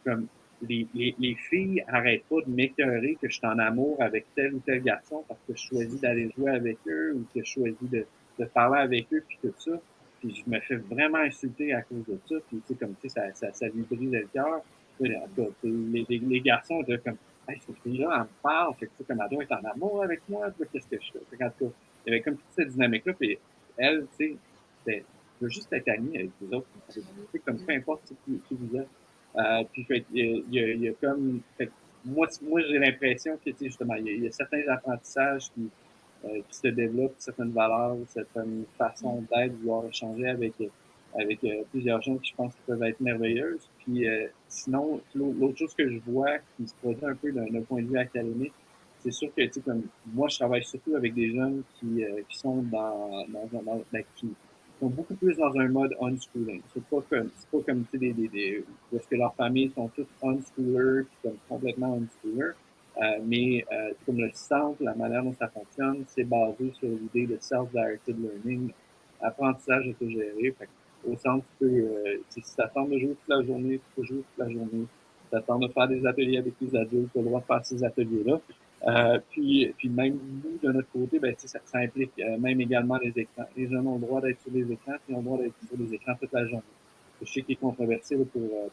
comme les filles arrêtent pas de m'écœurer que je suis en amour avec tel ou tel garçon parce que je choisis d'aller jouer avec eux ou que je choisis de parler avec eux puis tout ça. Puis je me fais vraiment insulter à cause de ça. Puis tu sais, comme tu sais, ça lui brise le cœur. En tout cas, les garçons étaient comme hey, cette fille-là, elle me parle, fait que tu sais, comme elle doit être en amour avec moi, qu'est-ce que je fais? Fait en tout cas, il y avait comme toute cette dynamique-là, puis elle, tu sais, elle veut juste être amie avec les autres. Tu sais, comme peu importe qui vous êtes. Puis fait, il y a comme fait, moi j'ai l'impression que justement il y a certains apprentissages qui se développent, certaines valeurs, certaines façons d'être, vouloir échanger avec plusieurs gens qui je pense qui peuvent être merveilleuses. Puis sinon, l'autre chose que je vois qui se produit un peu d'un point de vue académique, c'est sûr que tu sais comme moi je travaille surtout avec des jeunes qui sont qui sont beaucoup plus dans un mode unschooling. C'est pas comme tu sais, où est-ce que leurs familles sont tous unschoolers, puis comme complètement unschoolers. Comme le centre, la manière dont ça fonctionne, c'est basé sur l'idée de self-directed learning, apprentissage autogéré. Au centre, si ça tente de jouer toute la journée, tu peux jouer toute la journée. Si ça tente de faire des ateliers avec les adultes, tu as le droit de faire ces ateliers-là. Puis même nous, de notre côté, ben, ça implique même également les écrans. Les jeunes ont le droit d'être sur les écrans, puis ils ont le droit d'être sur les écrans toute la journée. Je sais qu'il est controversé là,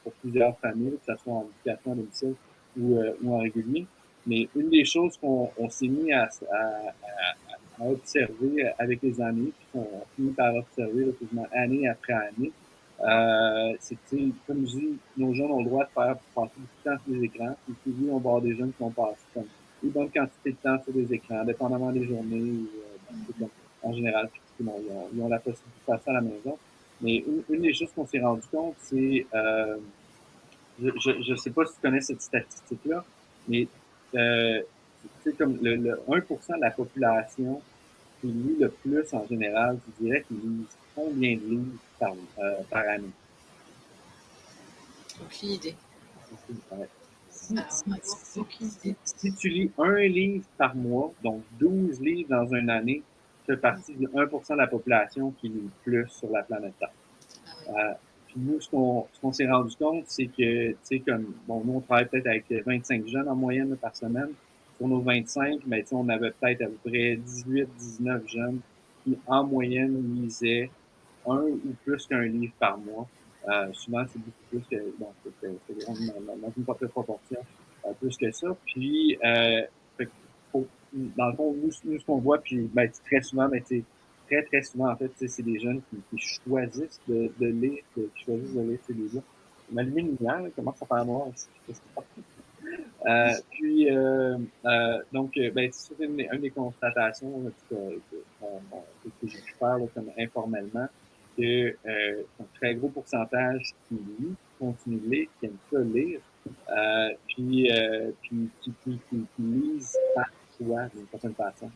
pour plusieurs familles, que ce soit en éducation à domicile ou en régulier. Mais une des choses qu'on s'est mis à observer avec les années, puis qu'on finit par observer là, quasiment année après année, c'est que, comme je dis, nos jeunes ont le droit de faire passer beaucoup de temps sur les écrans. Puis oui, on va avoir des jeunes qui vont passer comme une bonne quantité de temps sur les écrans, dépendamment des journées ou en général. Puis, ils ont la possibilité de faire ça à la maison. Mais une des choses qu'on s'est rendu compte, c'est je sais pas si tu connais cette statistique-là, mais tu sais, comme le 1% de la population qui lit le plus en général, tu dirais qu'ils lisent combien de livres par année? Aucune idée. Ouais. Alors, vraiment, aucune idée. Si tu lis un livre par mois, donc 12 livres dans une année, tu fais partie du 1% de la population qui lit le plus sur la planète Terre. Ah oui. Puis nous, ce qu'on s'est rendu compte, c'est que, tu sais, comme, bon, nous, on travaille peut-être avec 25 jeunes en moyenne là, par semaine. Sur nos 25, mais tu sais, on avait peut-être à peu près 18-19 jeunes qui, en moyenne, lisaient un ou plus qu'un livre par mois. Souvent, c'est beaucoup plus que, bon, dans une propre proportion, plus que ça. Puis, fait que dans le fond, nous ce qu'on voit, puis ben, très souvent, ben, très, très souvent, en fait, c'est des jeunes qui choisissent de lire, qui choisissent de lire ces livres-là. M'allumer une lumière, là, commence à faire noir ici. Puis, donc, ben, c'est une des constatations là, que j'ai pu faire là, comme informellement, que un très gros pourcentage qui lit, qui continue de lire, qui aime ça lire, puis qui lisent par choix d'une certaine façon.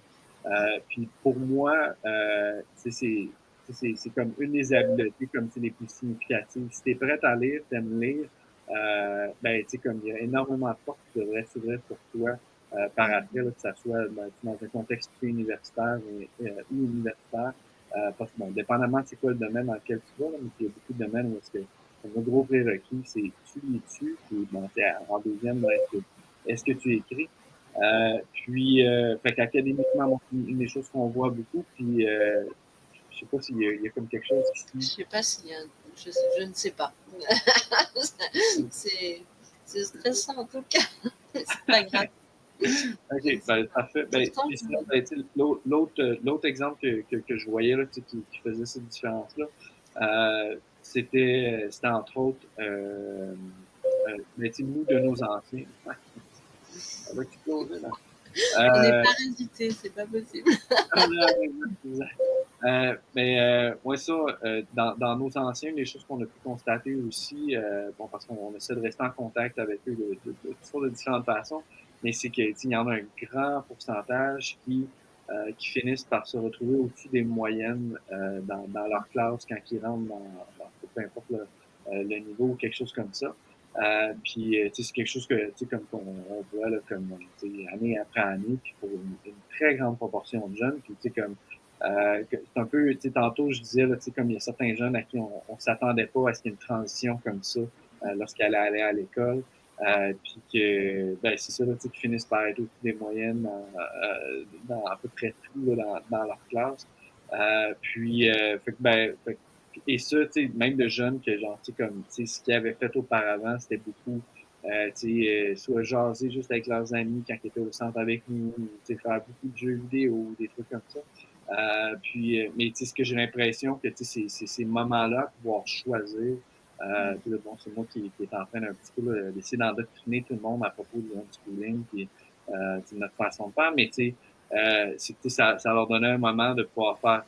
Puis pour moi, c'est comme une des habiletés comme les plus significatives. Si tu es prêt à lire, t'aimes lire, ben, tu sais, comme il y a énormément de portes qui devraient s'ouvrir pour toi par après, là, que ça soit ben, dans un contexte universitaire ou universitaire. Parce que, bon, dépendamment c'est quoi le domaine dans lequel tu vas, là, mais il y a beaucoup de domaines où est-ce que le gros prérequis, c'est tu lis-tu, puis bon, en deuxième, ben, est-ce que tu écris? Fait qu'académiquement, bon, une des choses qu'on voit beaucoup, puis je sais pas s'il y a comme quelque chose Je qui... sais pas s'il y a. Je ne sais pas. c'est stressant en tout cas. C'est pas grave. OK, ben, parfait. Ben, Pourtant, puis sinon, ben, tu sais, l'autre exemple que je voyais là, tu sais, qui faisait cette différence-là, c'était entre autres, ben, tu sais, nous, de nos anciens. Ça va exploser, là. on est Euh, parasité, c'est pas possible. Ouais, ça, dans nos anciens, les choses qu'on a pu constater aussi, bon, parce qu'on essaie de rester en contact avec eux de différentes façons, mais c'est qu'il y en a un grand pourcentage qui finissent par se retrouver au-dessus des moyennes dans leur classe quand ils rentrent dans peu importe le niveau ou quelque chose comme ça. Puis, tu sais, c'est quelque chose que, tu sais, comme on voit, là, comme, tu sais, année après année, puis pour une très grande proportion de jeunes, puis, tu sais, comme, c'est un peu, tu sais, tantôt, je disais, là, tu sais, comme il y a certains jeunes à qui on s'attendait pas à ce qu'il y ait une transition comme ça lorsqu'elle allait à l'école. Puis que, ben, c'est ça, là, tu sais, qui finissent par être au-dessus des moyennes dans à peu près tout, là, dans leur classe. Fait que, ben, et ça, tu sais, même de jeunes que, genre, tu sais, comme, tu sais, ce qu'ils avaient fait auparavant, c'était beaucoup, tu sais, soit jaser juste avec leurs amis quand ils étaient au centre avec nous, ou, tu sais, faire beaucoup de jeux vidéo ou des trucs comme ça. Mais tu sais, ce que j'ai l'impression que, tu sais, c'est ces moments-là, pouvoir choisir, puis là, bon, c'est moi qui est en train d'un petit peu d'essayer d'endoctriner tout le monde à propos du homeschooling, puis de notre façon de faire, mais tu sais, ça leur donnait un moment de pouvoir faire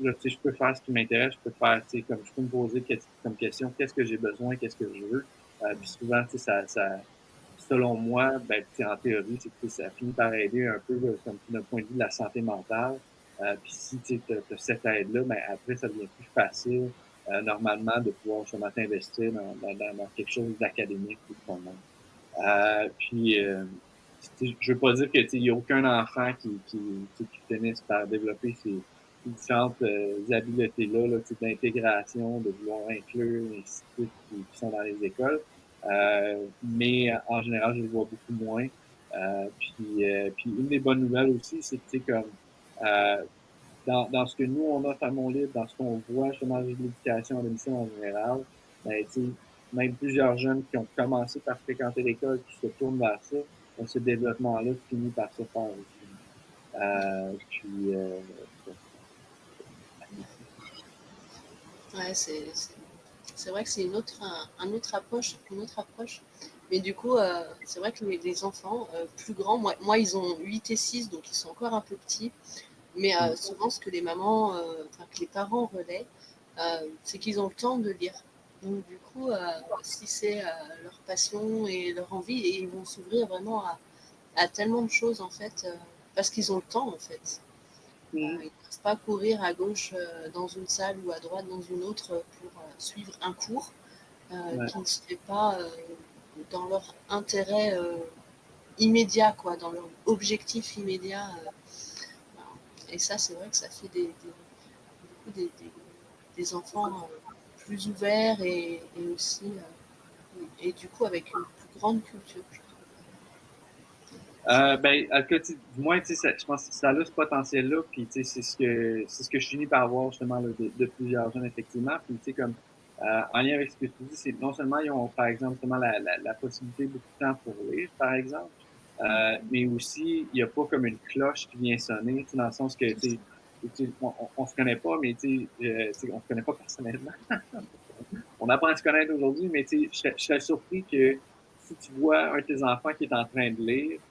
là, tu sais, je peux faire ce qui m'intéresse, je peux faire, tu sais, comme je peux me poser comme question, qu'est-ce que j'ai besoin, qu'est-ce que je veux. Puis souvent, tu sais, selon moi, ben, tu sais, en théorie, c'est que ça finit par aider un peu, là, comme d'un point de vue de la santé mentale. Puis si tu as cette aide-là, ben, après, ça devient plus facile, normalement, de pouvoir justement t'investir dans quelque chose d'académique ou de ton je veux pas dire que il y a aucun enfant qui finisse par développer ces différentes habiletés-là là, d'intégration, de vouloir inclure, et ainsi de suite, qui sont dans les écoles. Mais en général, je les vois beaucoup moins. Puis une des bonnes nouvelles aussi, c'est que comme euh, dans ce que nous, on offre à Mon Libre, dans ce qu'on voit justement avec l'éducation à domicile en général, ben, même plusieurs jeunes qui ont commencé par fréquenter l'école, qui se tournent vers ça, ben, ce développement-là finit par se faire aussi. Euh, puis, euh, Ouais, c'est vrai que c'est une autre approche, une autre approche. Mais du coup, c'est vrai que les enfants plus grands, moi, ils ont 8 et 6, donc ils sont encore un peu petits. Mais souvent, ce que les mamans, enfin, que les parents relaient, c'est qu'ils ont le temps de lire. Donc, du coup, si c'est leur passion et leur envie, et ils vont s'ouvrir vraiment à tellement de choses, en fait, parce qu'ils ont le temps, en fait. Ils ne peuvent pas courir à gauche dans une salle ou à droite dans une autre pour suivre un cours ouais. qui ne serait pas dans leur intérêt immédiat, quoi, dans leur objectif immédiat. Et ça, c'est vrai que ça fait beaucoup des enfants plus ouvert et aussi, et du coup avec une plus grande culture, je trouve. Ben, en tout cas, du moins, je pense que ça a ce potentiel-là, puis c'est ce que je finis par voir justement là, de plusieurs jeunes, effectivement. Puis comme en lien avec ce que tu dis, c'est non seulement ils ont, par exemple, justement la possibilité beaucoup de temps pour lire, par exemple, mais aussi il n'y a pas comme une cloche qui vient sonner, dans le sens que on se connaît pas, mais on se connaît pas personnellement. On apprend à se connaître aujourd'hui, mais je serais surpris que si tu vois un de tes enfants qui est en train de lire,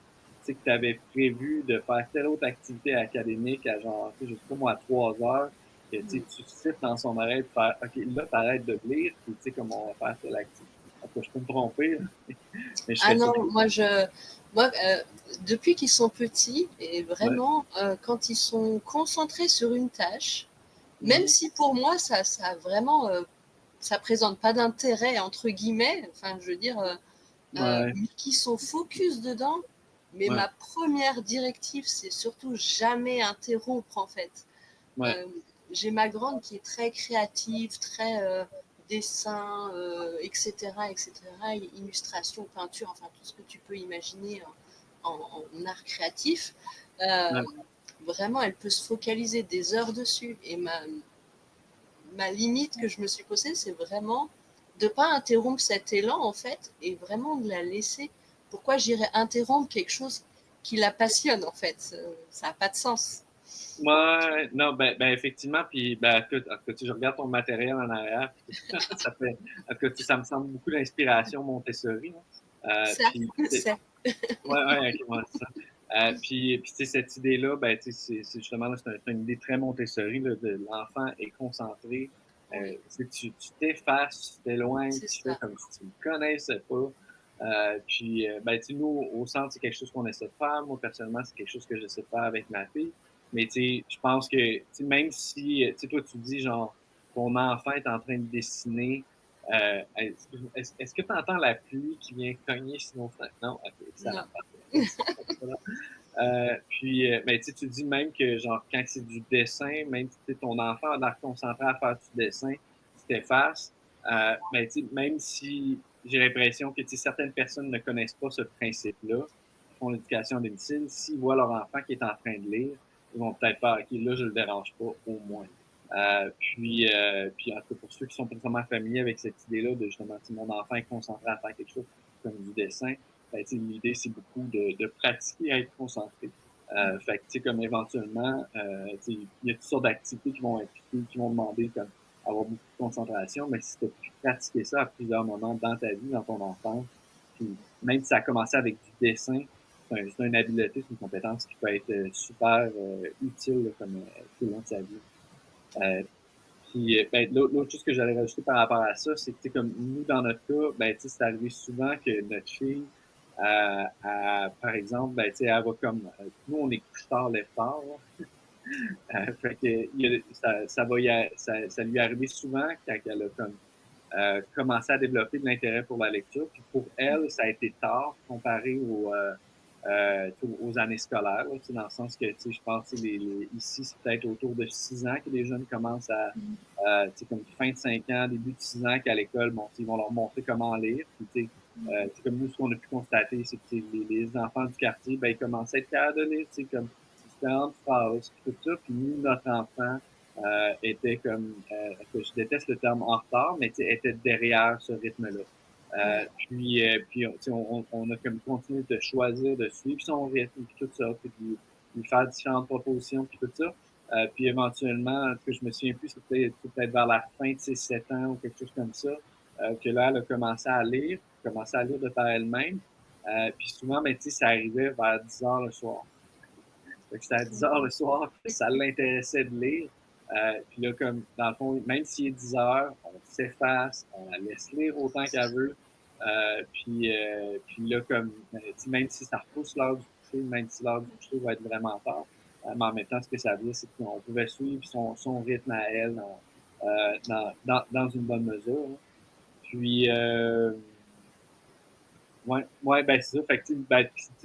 que tu avais prévu de faire telle autre activité académique à genre, je sais pas moi, à 3 heures, que tu cites dans son oreille pour faire, OK, là, t'arrêtes de lire, puis tu sais, comme on va faire telle activité. En tout cas, je peux me tromper, là, mais je Ah serais non, surpris. moi depuis qu'ils sont petits, et Ouais. vraiment, quand ils sont concentrés sur une tâche, même Mhm. si pour moi, ça vraiment, ça présente pas d'intérêt, entre guillemets, enfin, je veux dire, Ouais. mais qui sont focus dedans. Mais Ouais. ma première directive, c'est surtout jamais interrompre, en fait. Ouais. Euh, j'ai ma grande qui est très créative, très dessin, etc., etc., illustration, peinture, enfin tout ce que tu peux imaginer en art créatif. Euh, Ouais. vraiment, elle peut se focaliser des heures dessus. Et ma limite que je me suis posée, c'est vraiment de ne pas interrompre cet élan, en fait, et vraiment de la laisser. Pourquoi j'irais interrompre quelque chose qui la passionne, en fait? Ça n'a pas de sens. Ouais, non, effectivement, puis écoute, en tout cas, je regarde ton matériel en arrière, puis ça fait, en tout cas, ça me semble beaucoup d'inspiration Montessori, hein. Ça, Puis, c'est. ouais, ouais, ok, ouais, c'est ça. Puis tu sais, cette idée-là, c'est justement, là, c'est une idée très Montessori, là, de l'enfant est concentré. Oui, Tu t'effaces, tu t'éloignes, c'est tu fais ça. comme si tu ne le connaissais pas. Tu sais, nous, au centre, c'est quelque chose qu'on essaie de faire. Moi, personnellement, c'est quelque chose que j'essaie de faire avec ma fille. Mais tu sais, je pense que, tu sais, même si, tu sais, toi, tu dis, genre, ton enfant est en train de dessiner, est-ce que tu entends la pluie qui vient cogner sur nos fenêtres? Non? OK, excellent. Non. Parfait. Mais tu dis même que, genre, quand c'est du dessin, même si ton enfant a l'air concentré à faire du dessin, tu t'effaces. Mais tu sais, même si j'ai l'impression que certaines personnes ne connaissent pas ce principe-là, qui font l'éducation à domicile, s'ils voient leur enfant qui est en train de lire, ils vont peut-être faire, OK, là, je le dérange pas, au moins. Puis en tout cas, pour ceux qui sont pas vraiment familiers avec cette idée-là de justement, si mon enfant est concentré à faire quelque chose comme du dessin, l'idée, c'est beaucoup de pratiquer à être concentré. Fait que, comme éventuellement, il y a toutes sortes d'activités qui vont impliquer, qui vont demander comme avoir beaucoup de concentration, mais si tu as pu pratiquer ça à plusieurs moments dans ta vie, dans ton enfance, puis même si ça a commencé avec du dessin, c'est une habileté, c'est une compétence qui peut être super utile là, comme tout le long de sa vie. Euh, l'autre chose que j'allais rajouter par rapport à ça, c'est que comme nous, dans notre cas, c'est arrivé souvent que notre fille, par exemple, elle va comme nous, on est couche tard, lève tard. Fait que ça lui est arrivé souvent quand elle a comme commencé à développer de l'intérêt pour la lecture. Puis pour elle, ça a été tard comparé aux années scolaires, là, dans le sens que je pense que ici, c'est peut-être autour de 6 ans que les jeunes commencent à, comme fin de 5 ans, début de 6 ans, qu'à l'école, bon, ils vont leur montrer comment lire. Puis, comme nous, ce qu'on a pu constater, c'est que les enfants du quartier, ben, ils commencent à être capables de lire, comme différentes phrases, puis tout ça. Puis nous, notre enfant était comme, que je déteste le terme en retard, mais était derrière ce rythme-là. Ouais. On a comme continué de choisir, de suivre son rythme, puis tout ça, puis de lui faire différentes propositions, puis tout ça. Puis éventuellement, que je me souviens plus, c'était peut-être vers la fin de ses 7 ans ou quelque chose comme ça, que là, elle a commencé à lire de par elle-même. Puis souvent, ça arrivait vers 10 heures le soir. Fait que c'était à 10 heures le soir, puis ça l'intéressait de lire. Puis là, comme, dans le fond, même s'il est 10 heures, on s'efface, on la laisse lire autant qu'elle veut. Puis là, comme, même si ça repousse l'heure du coucher, même si l'heure du coucher va être vraiment tard, mais en même temps, ce que ça veut dire, c'est qu'on pouvait suivre son rythme à elle dans une bonne mesure, hein. Puis, ouais, c'est ça. Fait que,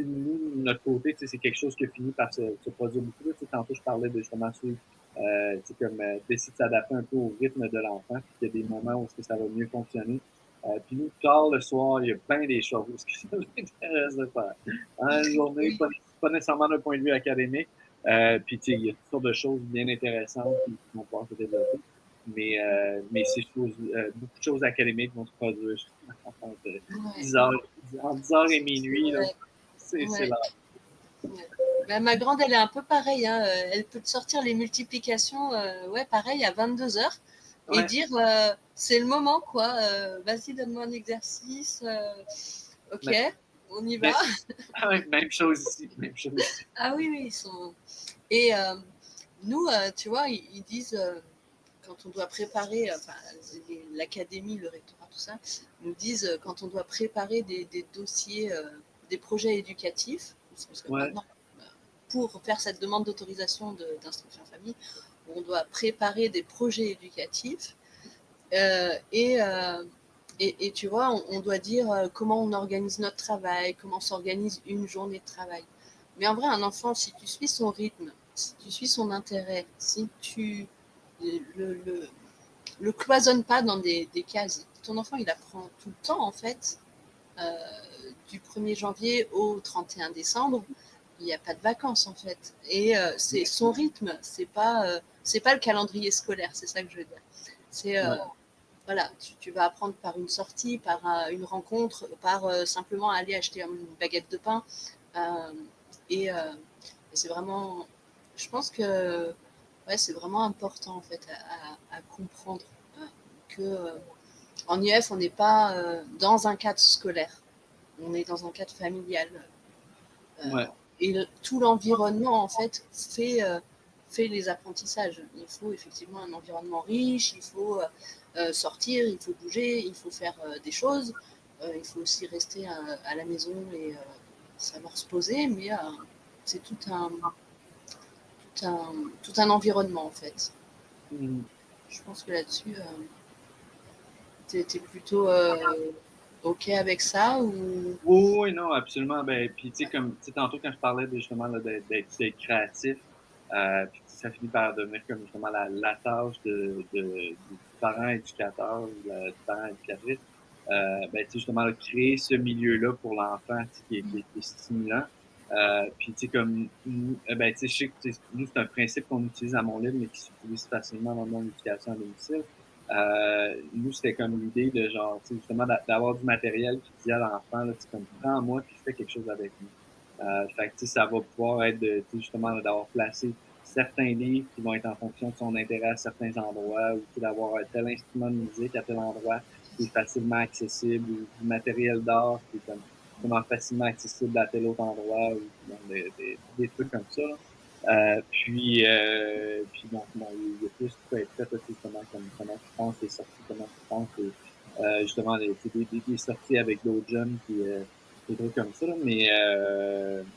nous, de notre côté, c'est quelque chose qui a fini par se produire beaucoup. Là. Tantôt, je parlais de justement suivre comme d'essayer de s'adapter un peu au rythme de l'enfant, puis qu'il y a des moments où est-ce que ça va mieux fonctionner. Puis nous, tard le soir, il y a plein des choses qui nous intéressent de faire. En journée, Oui, pas nécessairement d'un point de vue académique. Puis il y a toutes sortes de choses bien intéressantes qui vont pouvoir se développer. Mais beaucoup de choses académiques vont se produire justement entre ouais, 10 heures, entre 10 heures et c'est minuit. Là. vrai. C'est Ouais, là. ouais. Ben, ma grande, elle est un peu pareille. Hein. Elle peut te sortir les multiplications, ouais, pareil, à 22 heures et Ouais. dire c'est le moment, quoi. Vas-y, donne-moi un exercice. Ok, Mais, on y va. mais, ah ouais, même chose ici. Même chose ici. Ah oui, oui, ils sont. Et nous, tu vois, ils disent, quand on doit préparer, enfin, l'académie, le rectorat, tout ça, nous disent, quand on doit préparer des dossiers, des projets éducatifs, parce que Ouais. maintenant, pour faire cette demande d'autorisation d'instruction en famille, on doit préparer des projets éducatifs. Euh, et, euh, et tu vois, on doit dire comment on organise notre travail, comment s'organise une journée de travail. Mais en vrai, un enfant, si tu suis son rythme, si tu suis son intérêt, si tu le, le cloisonnes pas dans des cases, ton enfant, il apprend tout le temps, en fait, euh, du 1er janvier au 31 décembre, il n'y a pas de vacances, en fait. Et c'est son rythme, c'est pas le calendrier scolaire, c'est ça que je veux dire. C'est Ouais. voilà, tu vas apprendre par une sortie, par une rencontre, par simplement aller acheter une baguette de pain. Euh, et, euh, et c'est vraiment, je pense que ouais, c'est vraiment important en fait à comprendre que en IF, on n'est pas dans un cadre scolaire, on est dans un cadre familial. Euh, Ouais. et tout l'environnement en fait fait les apprentissages. Il faut effectivement un environnement riche, il faut sortir, il faut bouger, il faut faire des choses. Il faut aussi rester à la maison et savoir se poser, mais c'est tout un, tout un environnement en fait. Mm. Je pense que là-dessus, tu es plutôt OK avec ça ou... Oui, oui, non, absolument. Ben, puis, tu sais, comme, tu sais, tantôt, quand je parlais justement d'être créatif, puis ça finit par devenir comme justement la tâche du parent éducateur ou du parent éducatrice, ben, tu sais, justement, là, créer ce milieu-là pour l'enfant, tu sais, qui est stimulant. Puis, tu sais, comme, ben, tu sais, je sais que nous, c'est un principe qu'on utilise à mon livre, mais qui s'utilise facilement dans mon éducation à domicile. Nous, c'était comme l'idée de genre, tu sais, justement, d'avoir du matériel qui dit à l'enfant, là, tu sais, comme, prends-moi puis fais quelque chose avec moi. Fait que, tu sais, ça va pouvoir être de, tu sais, justement, d'avoir placé certains livres qui vont être en fonction de son intérêt à certains endroits, ou tu sais, d'avoir un tel instrument de musique à tel endroit qui est facilement accessible, ou du matériel d'art qui est comme, comment facilement accessible à tel autre endroit, ou bon, des trucs comme ça. Là. Puis bon, il y a plus qui peut être fait, là, justement, comme comment tu penses les sorties, comment tu penses justement des sorties avec d'autres jeunes, puis des trucs comme ça. Là.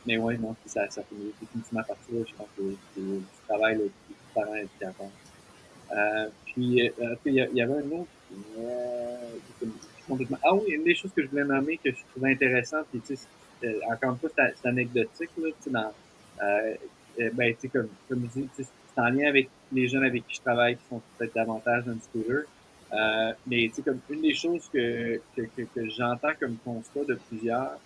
Mais ouais, non, ça finit définitivement par ça. Là, je pense que c'est du travail là, du parent éducateur. Il y avait un autre. Complètement. Ah oui, une des choses que je voulais nommer que je trouvais intéressante, puis tu sais, encore une fois, c'est anecdotique, là, tu sais, ben, tu sais, comme je dis, tu sais, c'est en lien avec les jeunes avec qui je travaille qui sont peut-être davantage unschooler. Mais tu sais, comme une des choses que j'entends comme constat de plusieurs,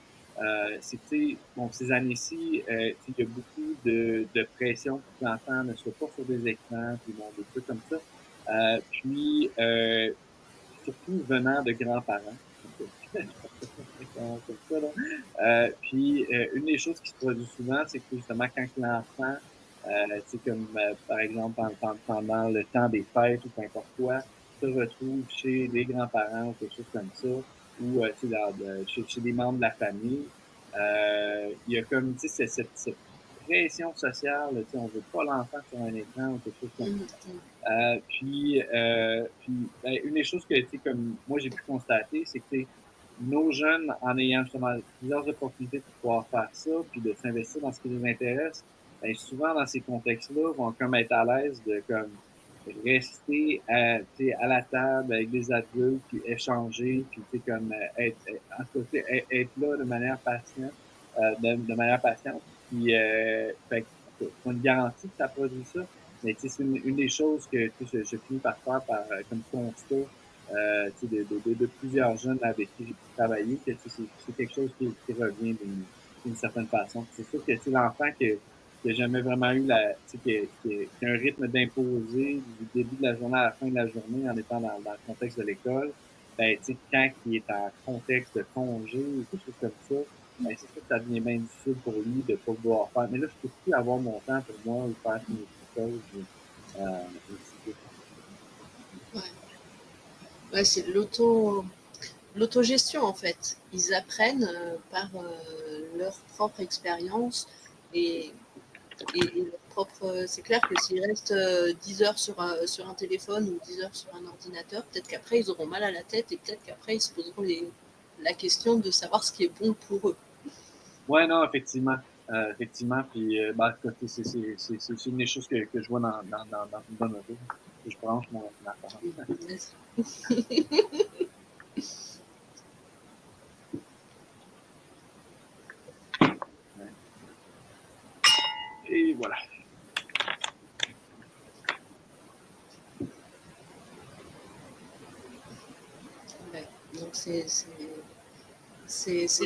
c'est que, tu sais, bon, ces années-ci, tu sais, il y a beaucoup de pression pour que l'enfant ne soit pas sur des écrans, puis bon, des trucs comme ça. Surtout venant de grands-parents. Comme ça, là. Une des choses qui se produit souvent, c'est que justement, quand l'enfant, tu sais, comme par exemple pendant le temps des fêtes ou peu importe quoi, se retrouve chez des grands-parents ou quelque chose comme ça, ou tu sais, chez des membres de la famille, il y a comme, tu sais, cette pression sociale, tu sais, on veut pas l'enfant sur un écran ou quelque chose comme ça. Ben, une des choses que, tu sais, comme moi j'ai pu constater, c'est que tu sais, nos jeunes, en ayant justement plusieurs opportunités de pouvoir faire ça, puis de s'investir dans ce qui les intéresse, ben, souvent dans ces contextes-là, vont comme être à l'aise de comme rester tu sais, à la table avec des adultes, puis échanger, puis tu sais, comme en tout cas, tu sais, être là de manière patiente, de manière patiente. Puis, fait, que, en tout cas, c'est pas une garantie que ça produit ça, Mais c'est une des choses que je finis par faire comme constat de plusieurs jeunes avec qui j'ai pu travailler, que c'est quelque chose qui revient d'une certaine façon. C'est sûr que l'enfant qui n'a jamais vraiment eu qui a un rythme d'imposer du début de la journée à la fin de la journée en étant dans le contexte de l'école, ben, quand il est en contexte de congé ou quelque chose comme ça, ben, c'est sûr que ça devient bien difficile pour lui de ne pas vouloir faire. Mais là, je peux plus avoir mon temps pour moi ou faire mes petites choses. Ainsi de suite. Ouais. Ouais, c'est l'autogestion en fait. Ils apprennent par leur propre expérience et, et leur propre. C'est clair que s'ils restent 10 heures sur un téléphone ou 10 heures sur un ordinateur, peut-être qu'après ils auront mal à la tête et peut-être qu'après ils se poseront la question de savoir ce qui est bon pour eux. Ouais, non, effectivement. Effectivement. Puis, bah, écoute, c'est une des choses que je vois dans une bonne auto. Je branche mon ordinateur. Ouais. Et voilà. Ouais. Donc c'est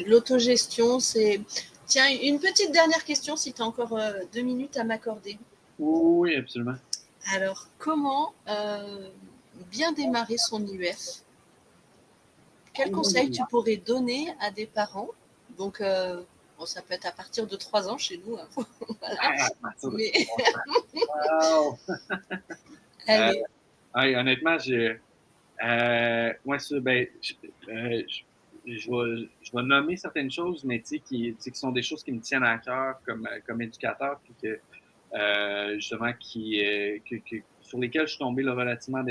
de l'autogestion. Tiens, une petite dernière question si tu as encore 2 minutes à m'accorder. Oui, absolument. Alors, comment bien démarrer son IUF? Quel conseil tu pourrais donner à des parents? Donc, bon, ça peut être à partir de 3 ans chez nous. Hein. Voilà. Mais... Wow! Allez. Honnêtement, moi, ça, ben, je vais nommer certaines choses, mais qui sont des choses qui me tiennent à cœur comme éducateur, puis que justement sur lesquelles je suis tombé là, relativement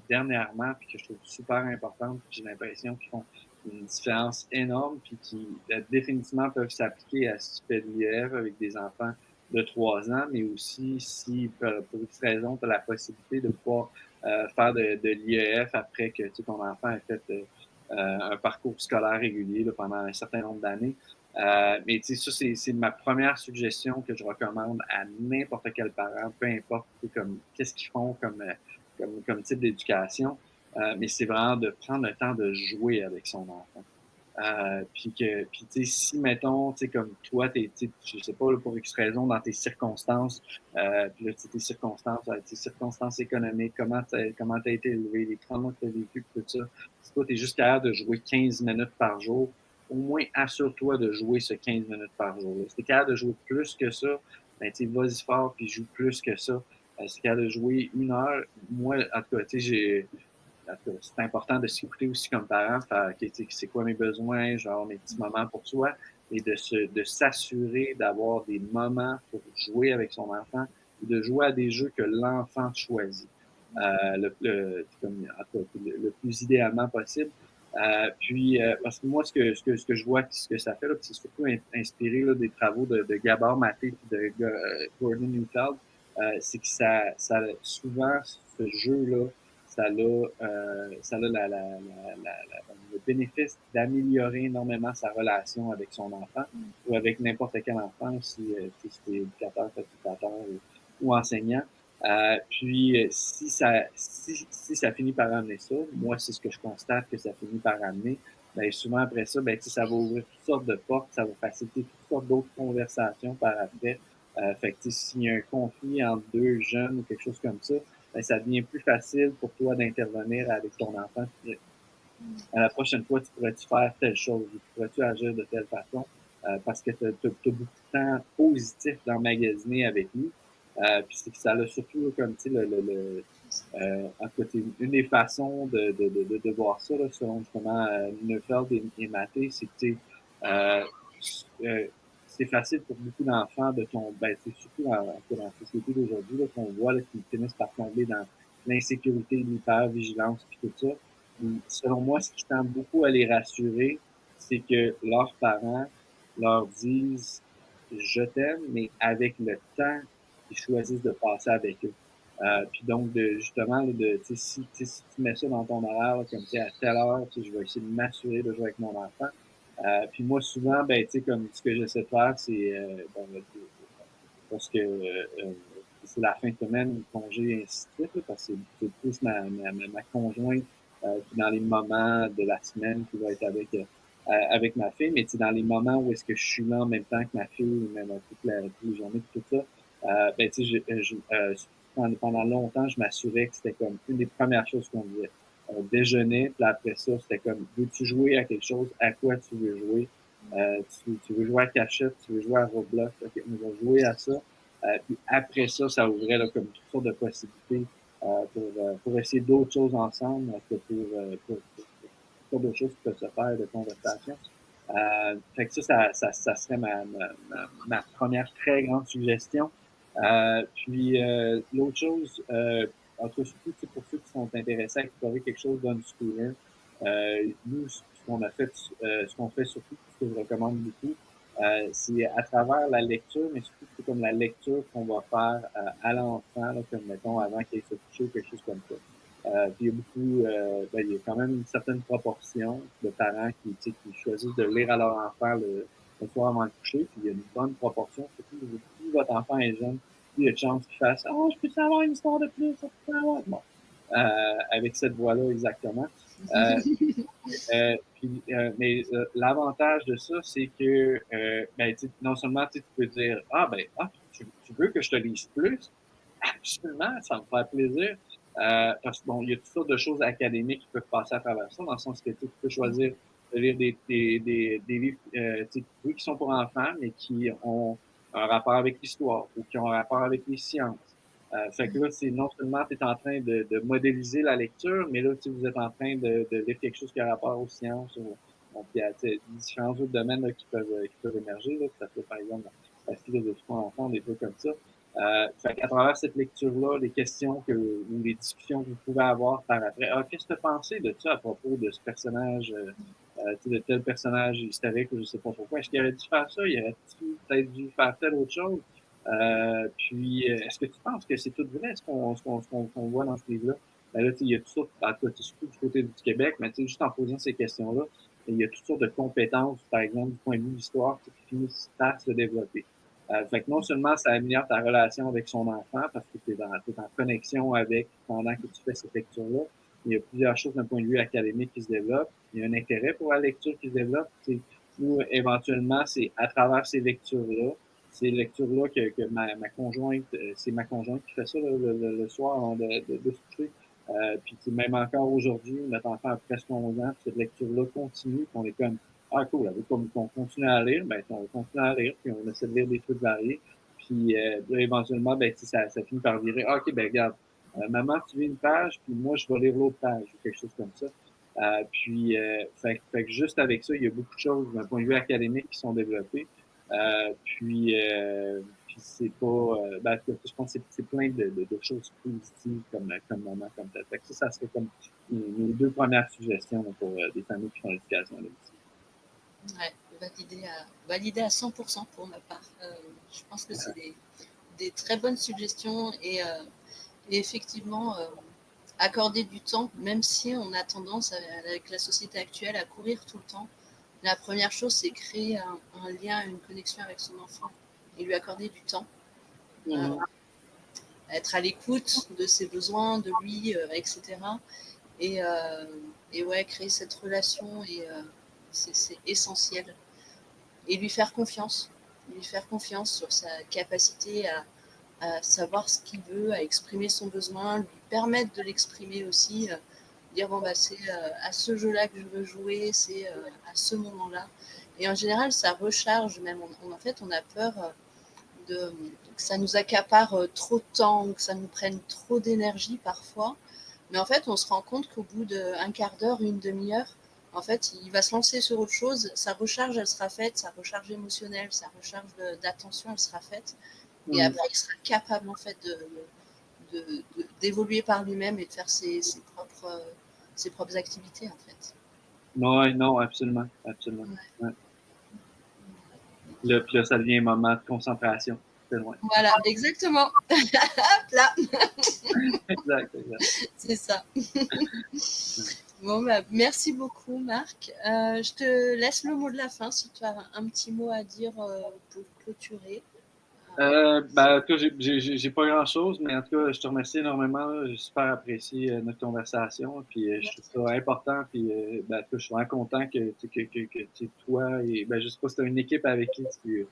dernièrement, puis que je trouve super importantes, puis j'ai l'impression qu'ils font une différence énorme, puis qui définitivement peuvent s'appliquer à ce type d'IEF avec des enfants de 3 ans, mais aussi si pour X raison, tu as la possibilité de pouvoir faire de l'IEF après que ton enfant ait fait un parcours scolaire régulier là, pendant un certain nombre d'années. Mais tu sais, ça, c'est ma première suggestion que je recommande à n'importe quel parent, peu importe qu'est-ce qu'ils font comme type d'éducation. Mais c'est vraiment de prendre le temps de jouer avec son enfant. Puis tu sais, si, mettons, tu sais, comme toi, je sais pas, là, pour X raison, dans tes circonstances, puis là, tes circonstances économiques, comment t'as été élevé, les traumas que t'as vécu, tout ça. Si toi, t'es juste capable de jouer 15 minutes par jour, au moins assure-toi de jouer ce 15 minutes par jour. Là. Si t'es capable de jouer plus que ça, ben, tu sais, vas-y fort, puis joue plus que ça. Si t'es capable de jouer 1 heure, moi, en tout cas, tu sais, c'est important de s'écouter aussi comme parent, faire okay, c'est quoi mes besoins, genre mes petits moments pour soi, et de s'assurer d'avoir des moments pour jouer avec son enfant et de jouer à des jeux que l'enfant choisit. Le plus idéalement possible. Parce que moi, ce que je vois, ce que ça fait, c'est surtout inspiré là, des travaux de Gabor Maté et de Gordon Neufeld, c'est que ça souvent, ce jeu-là, ça a le bénéfice d'améliorer énormément sa relation avec son enfant ou avec n'importe quel enfant, si c'est éducateur, facilitateur ou enseignant. Si ça finit par amener ça, moi, c'est ce que je constate que ça finit par amener. Ben, souvent après ça, ben, ça va ouvrir toutes sortes de portes, ça va faciliter toutes sortes d'autres conversations par après. Fait que s'il y a un conflit entre deux jeunes ou quelque chose comme ça, ben, ça devient plus facile pour toi d'intervenir avec ton enfant. À la prochaine fois, tu pourrais-tu faire telle chose, tu pourrais-tu agir de telle façon, parce que tu as beaucoup de temps positif d'emmagasiner avec lui. Puis c'est que ça a surtout, comme tu sais, en tout cas, une des façons de voir ça, là, selon justement Neufeld et Maté, c'est que euh, euh, c'est facile pour beaucoup d'enfants de tomber, ben, c'est surtout dans la société d'aujourd'hui, là, qu'on voit là, qu'ils finissent par tomber dans l'insécurité, l'hypervigilance, puis tout ça. Puis, selon moi, ce qui tend beaucoup à les rassurer, c'est que leurs parents leur disent je t'aime, mais avec le temps qu'ils choisissent de passer avec eux. Puis donc, justement, là, si tu mets ça dans ton horaire, là, comme à telle heure, je vais essayer de m'assurer de jouer avec mon enfant. Puis moi, souvent, ben, comme ce que j'essaie de faire, c'est parce que c'est la fin de semaine, congé, et ainsi de suite, là, parce que c'est plus ma conjointe qui, dans les moments de la semaine, qui va être avec ma fille, mais dans les moments où est-ce que je suis là en même temps que ma fille, même toutes les journées, tout ça, ben, pendant longtemps, je m'assurais que c'était comme une des premières choses qu'on disait. On déjeunait, puis après ça, c'était comme, veux-tu jouer à quelque chose? À quoi tu veux jouer? Tu veux jouer à cachette, tu veux jouer à Roblox, ok, on va jouer à ça. Puis après ça, ça ouvrait là, comme toutes sortes de possibilités pour essayer d'autres choses ensemble que pour toutes sortes de choses qui peuvent se faire de conversation. Fait que ça serait ma première très grande suggestion. Puis l'autre chose, entre surtout pour ceux qui sont intéressés à explorer quelque chose d'unschooler, nous, ce qu'on fait surtout, ce que je recommande beaucoup, c'est à travers la lecture, mais surtout c'est comme la lecture qu'on va faire à l'enfant, là, comme mettons avant qu'il se couche ou quelque chose comme ça. Puis il y a beaucoup, il y a quand même une certaine proportion de parents qui choisissent de lire à leur enfant le soir avant de coucher, puis il y a une bonne proportion, surtout si votre enfant est jeune, il y a de chances qu'il fasse oh, je peux savoir une histoire de plus, ça peut savoir. Bon. Avec cette voix-là, exactement. Mais l'avantage de ça, c'est que non seulement tu peux dire tu veux que je te lise plus? Absolument, ça me fait plaisir. Parce que bon, il y a toutes sortes de choses académiques qui peuvent passer à travers ça, dans le sens que tu peux choisir de lire des livres oui, qui sont pour enfants, mais qui ont un rapport avec l'histoire ou qui ont un rapport avec les sciences. Fait que là, c'est non seulement tu es en train de modéliser la lecture, mais là, vous êtes en train de lire quelque chose qui a rapport aux sciences. Donc, il y a différents autres domaines là, qui peuvent émerger. Là, ça peut, par exemple, la philosophie pour enfants, des trucs comme ça. Fait qu'à travers cette lecture-là, les questions ou les discussions que vous pouvez avoir par après, qu'est-ce que tu as pensé de ça à propos de ce personnage, de tel personnage historique, ou je sais pas pourquoi, est-ce qu'il aurait dû faire ça, il aurait-tu peut-être dû faire telle autre chose? Puis, est-ce que tu penses que c'est tout vrai, ce qu'on voit dans ce livre-là? Ben là, il y a tout ça, en tout cas, surtout du côté du Québec, mais juste en posant ces questions-là, il y a toutes sortes de compétences, par exemple, du point de vue de l'histoire, qui finissent par se développer. Fait que non seulement ça améliore ta relation avec son enfant parce que tu es en connexion avec pendant que tu fais cette lecture-là. Il y a plusieurs choses d'un point de vue académique qui se développent. Il y a un intérêt pour la lecture qui se développe. Nous, éventuellement, c'est à travers ces lectures-là que ma conjointe, c'est ma conjointe qui fait ça le soir avant de se coucher. Puis même encore aujourd'hui, notre enfant a presque 11 ans, cette lecture-là continue, puis on est comme ah, cool, elle veut qu'on continue à lire, ben, on continue à lire, puis on essaie de lire des trucs variés. Puis, éventuellement, ben, ça finit par virer, ah, OK, ben, regarde, maman, tu lis une page, puis moi, je vais lire l'autre page, ou quelque chose comme ça. Fait que juste avec ça, il y a beaucoup de choses d'un point de vue académique qui sont développées. Puis c'est pas, je pense que c'est plein de choses positives comme moment, comme tel. Fait que ça serait comme mes deux premières suggestions là, pour des familles qui font l'éducation à domicile. Ouais, validé à 100% pour ma part. Je pense que c'est des très bonnes suggestions et effectivement, accorder du temps, même si on a tendance, avec la société actuelle, à courir tout le temps. La première chose, c'est créer un lien, une connexion avec son enfant et lui accorder du temps. Être à l'écoute de ses besoins, de lui, etc. Et ouais, créer cette relation, et c'est essentiel. Et lui faire confiance sur sa capacité à savoir ce qu'il veut, à exprimer son besoin, lui permettre de l'exprimer aussi, dire bon bah c'est à ce jeu-là que je veux jouer, c'est à ce moment-là. Et en général, ça recharge même. En fait, on a peur que ça nous accapare trop de temps, que ça nous prenne trop d'énergie parfois. Mais en fait, on se rend compte qu'au bout d'un quart d'heure, une demi-heure, en fait, il va se lancer sur autre chose. Sa recharge, elle sera faite, sa recharge émotionnelle, sa recharge d'attention, elle sera faite. Et après, il sera capable, en fait, d'évoluer par lui-même et de faire ses propres activités, en fait. Non, absolument, absolument. Ouais. Puis là, ça devient un moment de concentration. C'est loin. Voilà, exactement. Hop là. Exact. C'est ça. Bon, bah, merci beaucoup, Marc. Je te laisse le mot de la fin si tu as un petit mot à dire pour clôturer. Ben, en tout cas, j'ai pas grand-chose, mais en tout cas, je te remercie énormément. Là. J'ai super apprécié notre conversation, puis je trouve Merci à ça toi. important, puis ben, en tout cas, je suis vraiment content que tu sais, toi et ben, je sais pas si tu as une équipe avec qui tu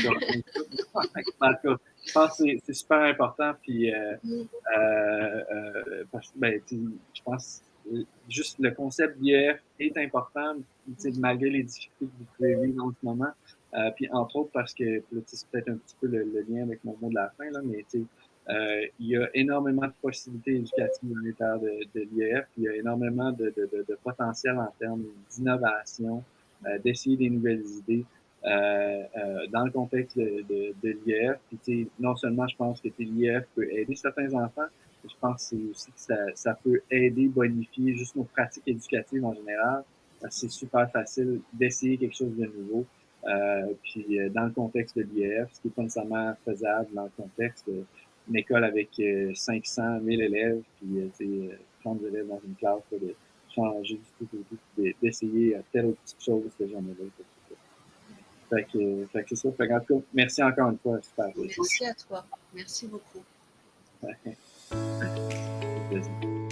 organises ça. En tout cas, je pense que c'est super important, puis Mm. parce que ben, je pense juste le concept d'IEF est important, tu sais, malgré les difficultés que vous pouvez vivre en ce moment. Puis entre autres parce que, là, c'est peut-être un petit peu le lien avec mon mot de la fin, là, mais il y a énormément de possibilités éducatives à l'intérieur de l'IEF, puis il y a énormément de potentiel en termes d'innovation, d'essayer des nouvelles idées dans le contexte de l'IEF. Puis non seulement je pense que l'IEF peut aider certains enfants, mais je pense que c'est aussi que ça peut aider, bonifier juste nos pratiques éducatives en général. C'est super facile d'essayer quelque chose de nouveau. Puis dans le contexte de l'IEF, ce qui n'est pas nécessairement faisable dans le contexte d'une école avec 500 000 élèves, puis 30 élèves dans une classe, là, de changer du tout au tout, d'essayer telle ou petite chose que j'en avais. Fait que c'est ça. Fait en tout cas, merci encore une fois, super. Merci à toi. Merci beaucoup. Plaisir.